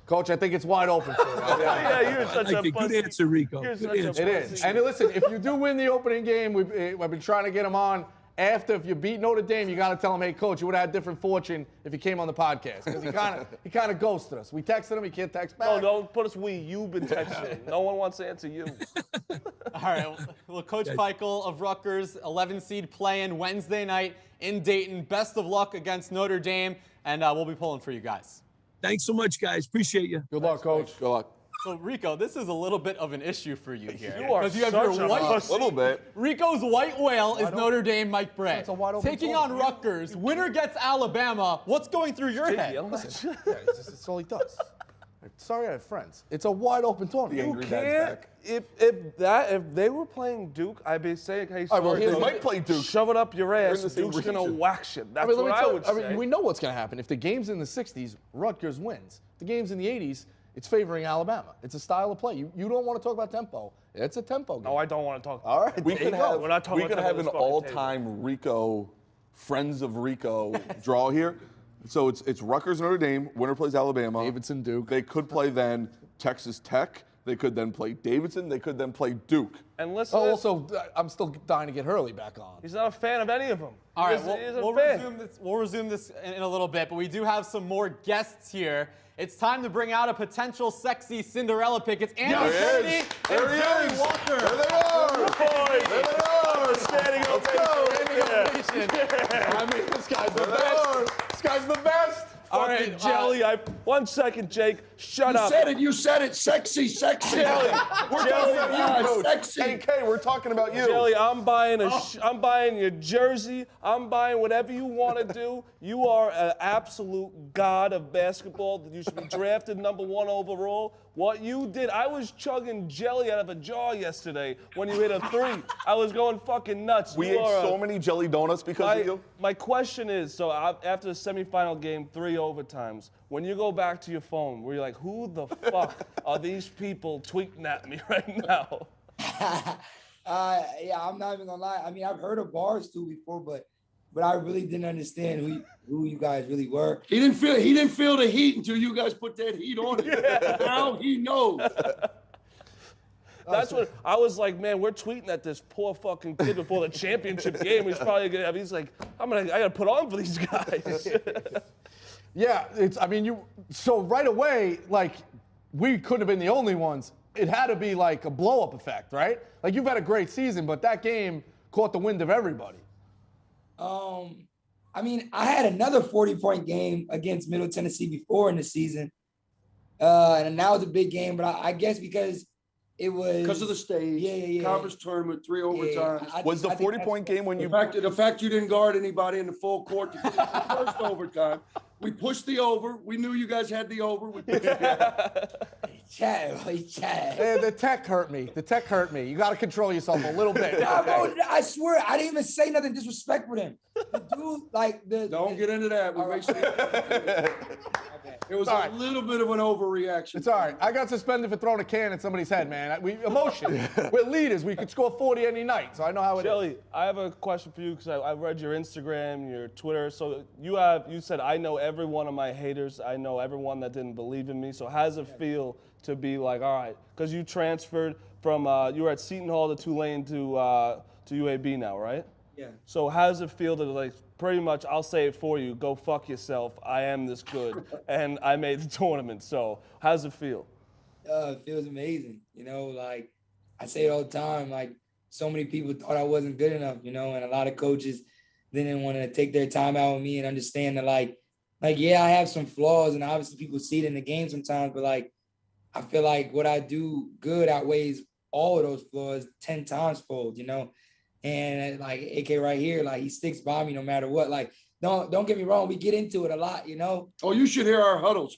Coach, I think it's wide open for you. Yeah, you're such a good answer, Rico. You're Good such a answer. It is. And listen, if you do win the opening game, I've been trying to get him on. After, if you beat Notre Dame, you got to tell him, hey, Coach, you would have had different fortune if you came on the podcast. Because he kind of ghosted us. We texted him. He can't text back. No, don't put us we. You've been texting. No one wants to answer you. All right. Well, Coach Peichel of Rutgers, 11 seed playing Wednesday night in Dayton. Best of luck against Notre Dame, and we'll be pulling for you guys. Thanks so much, guys. Appreciate you. Good luck, Coach. Good luck. So, Rico, this is a little bit of an issue for you here. You are because you have such your a white. pussy. Little bit. Rico's white whale is Notre Dame, Mike Bray. It's a wide open Taking door. on Rutgers. Winner gets Alabama. What's going through your head? Yeah, it's all he does. Sorry, I have friends. It's a wide open tournament. You can't. If they were playing Duke, I'd be saying, hey, right, well, sorry, here's- Duke, Mike played Duke. shove it up your ass. in the same Duke's gonna region. wax it. That's let me what I tell- would say. we know what's going to happen. If the game's in the 60s, Rutgers wins. The game's in the 80s, it's favoring Alabama. It's a style of play. You don't want to talk about tempo. It's a tempo game. No, I don't want to talk. All right. We There could you go. have, We're not talking we could about have an this fucking all-time Rico, Friends of Rico draw here. So it's Rutgers, Notre Dame. Winner plays Alabama. Davidson, Duke. They could play then Texas Tech. They could then play Davidson. They could then play Duke. And listen, Oh, also, I'm still dying to get Hurley back on. he's not a fan of any of them. All right, He's a we'll fan. resume this in a little bit, but we do have some more guests here. It's time to bring out a potential sexy Cinderella pick. It's Andy There he Kennedy is. and There he Jerry is. Walker. There they are. Boys. There they are. Standing Let's go. I mean, this guy's the There they best. are. This guy's the best. All right, Jelly. 1 second, Jake. Shut up. You said it. Sexy. We're talking about you, Coach. Sexy. Hey, Kay, we're talking about you. Jelly, I'm buying I'm buying your jersey. I'm buying whatever you want to do. You are an absolute god of basketball. You should be drafted #1 overall. What you did, I was chugging jelly out of a jar yesterday when you hit a 3. I was going fucking nuts. We You ate are so many jelly donuts because of you. My question is, so after the semifinal game, 3 overtimes, when you go back to your phone, were you like, who the fuck are these people tweeting at me right now? Yeah, I'm not even gonna lie. I mean, I've heard of Barstool before, but I really didn't understand who you guys really were. He didn't feel the heat until you guys put that heat on him. Now he knows. That's what I was like, man, we're tweeting at this poor fucking kid before the championship game. He's probably gonna have, he's like, I gotta put on for these guys. Yeah, so right away, like, we couldn't have been the only ones. It had to be like a blow-up effect, right? Like, you've had a great season, but that game caught the wind of everybody. I mean, I had another 40-point game against Middle Tennessee before in the season, and that was a big game. But I guess because it was Because of the stage. Yeah. Conference tournament, 3 overtimes. Was the 40-point game when you The fact you didn't guard anybody in the full court to finish the first overtime. We pushed the over. We knew you guys had the over. We pushed the over. Chat. The tech hurt me. You got to control yourself a little bit. Nah, bro, I swear, I didn't even say nothing disrespectful to him. The dude, like Don't get into that. We make sure. It was a little bit of an overreaction. It's all right. I got suspended for throwing a can at somebody's head, man. Emotion. We're leaders. We could score 40 any night, so I know how it is. Jelly, I have a question for you because I read your Instagram, your Twitter. So you said, I know every one of my haters. I know everyone that didn't believe in me. So how does it feel to be like, all right, because you transferred from, you were at Seton Hall to Tulane to UAB now, right? Yeah. So how does it feel to, like, pretty much, I'll say it for you, go fuck yourself, I am this good, and I made the tournament. So how does it feel? It feels amazing. You know, like I say it all the time, like so many people thought I wasn't good enough, you know, and a lot of coaches didn't want to take their time out with me and understand that like, yeah, I have some flaws and obviously people see it in the game sometimes, but like, I feel like what I do good outweighs all of those flaws 10 times fold, you know? And like AK right here, like he sticks by me no matter what. Like, don't get me wrong, we get into it a lot, you know? Oh, you should hear our huddles.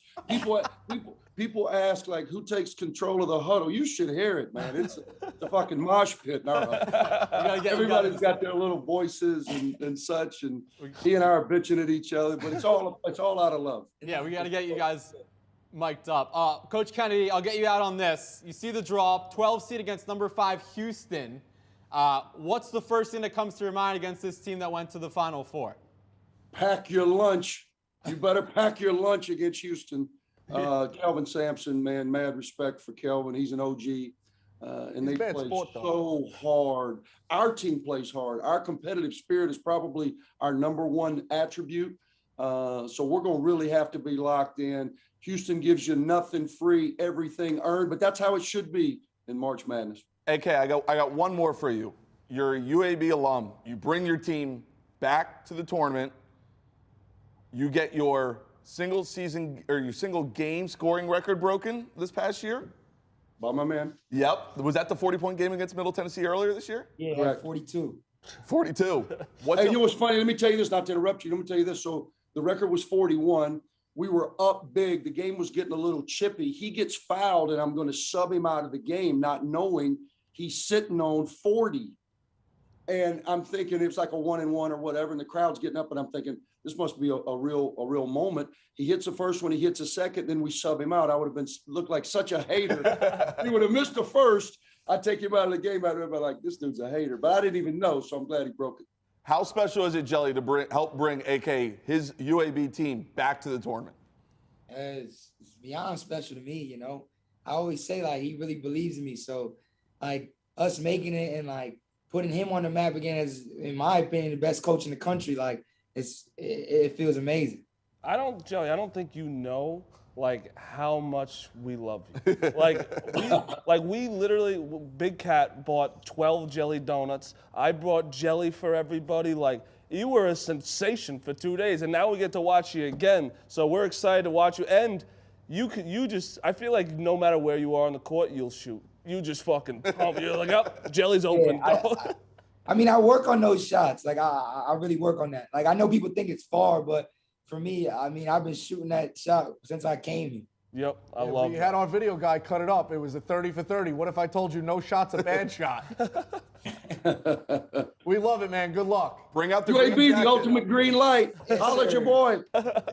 People ask like, who takes control of the huddle? You should hear it, man. It's a fucking mosh pit in our huddle. Everybody's got their little voices and such, and he and I are bitching at each other, but it's all out of love. Yeah, we got to get you guys mic'd up. Coach Kennedy, I'll get you out on this. You see the draw, 12 seed against number 5 Houston. What's the first thing that comes to your mind against this team that went to the Final Four? Pack your lunch. You better pack your lunch against Houston. Kelvin Sampson, man, mad respect for Kelvin. He's an OG. And they play so hard. Our team plays hard. Our competitive spirit is probably our number one attribute. So we're going to really have to be locked in. Houston gives you nothing free, everything earned, but that's how it should be in March Madness. AK, I got one more for you. You're a UAB alum. You bring your team back to the tournament. You get your single season or your single game scoring record broken this past year. By my man. Yep. Was that the 40-point game against Middle Tennessee earlier this year? Yeah, correct. 42. 42. Hey, you know what's funny? Let me tell you this, not to interrupt you. Let me tell you this. So the record was 41. We were up big. The game was getting a little chippy. He gets fouled, and I'm going to sub him out of the game, not knowing he's sitting on 40. And I'm thinking it's like a 1-and-1 or whatever, and the crowd's getting up, and I'm thinking this must be a real moment. He hits the first one, he hits a second, then we sub him out. I would have looked like such a hater. He would have missed the first. I'd take him out of the game. I'd have been like, this dude's a hater, but I didn't even know, so I'm glad he broke it. How special is it, Jelly, to help bring AK, his UAB team, back to the tournament? It's beyond special to me, you know. I always say, like, he really believes in me. So, like, us making it and, like, putting him on the map again is, in my opinion, the best coach in the country. Like, it feels amazing. I don't think you know, like, how much we love you. we literally, Big Cat bought 12 jelly donuts. I brought jelly for everybody. Like, you were a sensation for 2 days, and now we get to watch you again. So we're excited to watch you. And I feel like no matter where you are on the court, you'll shoot. You just fucking pump. You're like, oh, jelly's open. Yeah, I mean, I work on those shots. Like, I really work on that. Like, I know people think it's far, but for me, I mean, I've been shooting that shot since I came here. Yep, I love it. We had our video guy cut it up. It was a 30 for 30. What if I told you no shot's a bad shot? We love it, man. Good luck. Bring out the green jacket. the ultimate green light. Holla at your boy.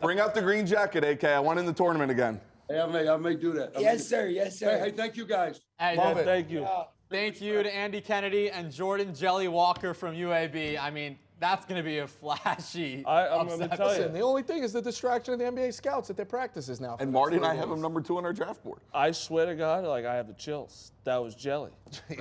Bring out the green jacket, AK. I want in the tournament again. Hey, I may do that. Yes, sir. Yes, sir. Hey, thank you, guys. Hey, Love it. Thank you. Thank you to Andy Kennedy and Jordan Jelly Walker from UAB. I mean, that's going to be a flashy I'm going to tell you. Listen, the only thing is the distraction of the NBA scouts at their practices now. And Marty and I have him number 2 on our draft board. I swear to God, like, I have the chills. That was jelly.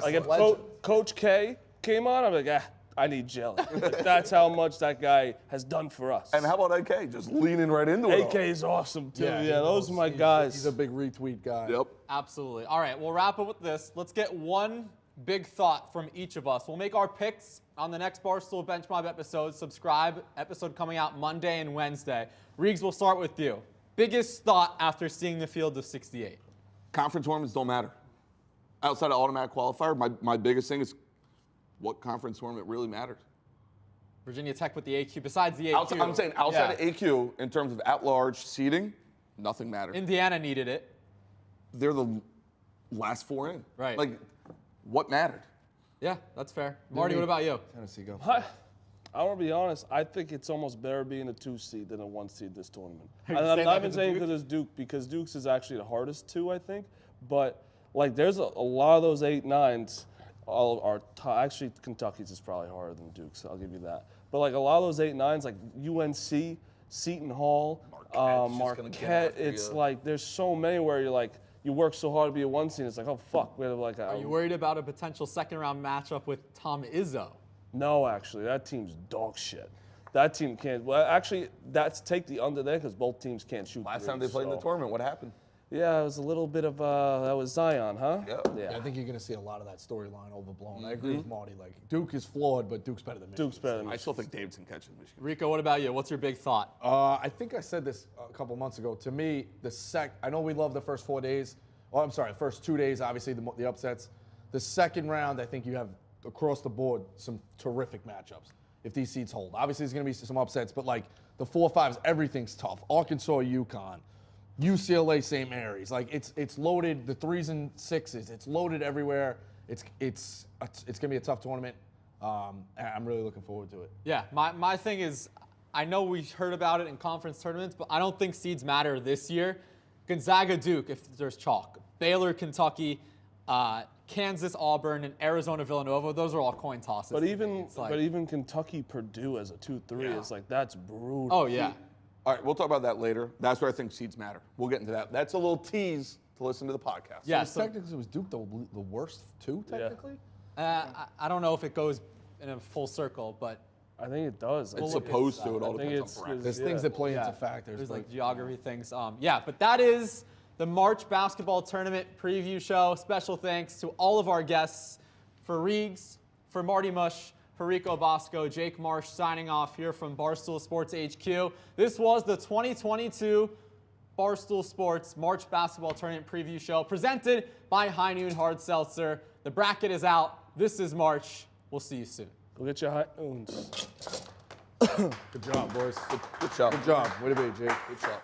Like, if legend. Coach K came on, I'm like, I need jelly. Like, that's how much that guy has done for us. And how about AK? Just leaning right into it. AK is awesome, too. Yeah, those are my He's guys. a big retweet guy. Yep. Absolutely. All right, we'll wrap up with this. Let's get one big thought from each of us. We'll make our picks on the next Barstool Bench Mob episode. Subscribe. Episode coming out Monday and Wednesday. Riggs, we'll start with you. Biggest thought after seeing the field of 68? Conference tournaments don't matter. Outside of automatic qualifier, my biggest thing is what conference tournament really matters. Virginia Tech with the AQ, besides the AQ. I'm saying outside of AQ, in terms of at-large seeding, nothing matters. Indiana needed it. They're the last 4 in. Right. Like, what mattered? Yeah, that's fair. Marty, what about you? Tennessee, go. I want to be honest. I think it's almost better being a 2 seed than a 1 seed this tournament. Are you And saying I'm that not even because of saying Duke? because it's Duke, because Duke's is actually the hardest 2, I think. But like, there's a lot of those 8-9s. Actually, Kentucky's is probably harder than Duke's. I'll give you that. But like a lot of those 8-9s, like UNC, Seton Hall, Marquette. It's like there's so many where you're like. You work so hard to be a 1 seed. It's like, oh fuck, we have like a. Are you worried about a potential second-round matchup with Tom Izzo? No, actually, that team's dog shit. That team can't. Well, actually, take the under there because both teams can't shoot. Last time they played in the tournament, what happened? Yeah, it was a little bit of that was Zion, huh? Yeah. I think you're going to see a lot of that storyline overblown. I agree with Marty. Like, Duke is flawed, but Duke's better than Michigan. Duke's better than I Michigan. still think Davidson catches Michigan. Rico, what about you? What's your big thought? I think I said this a couple months ago. To me, I know we love the first 4 days. Oh, I'm sorry, the first 2 days, obviously, the upsets. The second round, I think you have, across the board, some terrific matchups if these seeds hold. Obviously, there's going to be some upsets, but like the 4-5s, everything's tough. Arkansas, UConn, UCLA, St. Mary's. Like, it's loaded, the 3s and 6s. It's loaded everywhere. It's going to be a tough tournament. I'm really looking forward to it. Yeah, my thing is, I know we heard about it in conference tournaments, but I don't think seeds matter this year. Gonzaga, Duke, if there's chalk. Baylor, Kentucky, Kansas, Auburn, and Arizona, Villanova. Those are all coin tosses. But even Kentucky, Purdue as a 2-3 is like, that's brutal. Oh, yeah. All right, we'll talk about that later. That's where I think seeds matter. We'll get into that. That's a little tease to listen to the podcast. Yeah, So technically, was Duke the worst two, technically? I don't know if it goes in a full circle, but I think it does. It's supposed to. It all I think depends on bracket. There's things that play into factors. there's but- like geography things. Yeah, but that is the March basketball tournament preview show. Special thanks to all of our guests, for Reegs, for Marty Mush, for Rico Bosco, Jake Marsh signing off here from Barstool Sports HQ. This was the 2022 Barstool Sports March basketball tournament preview show presented by High Noon Hard Seltzer. The bracket is out. This is March. We'll see you soon. Go get your high noons. Good job, boys. Good job. Good job. Way to be, Jake. Good job.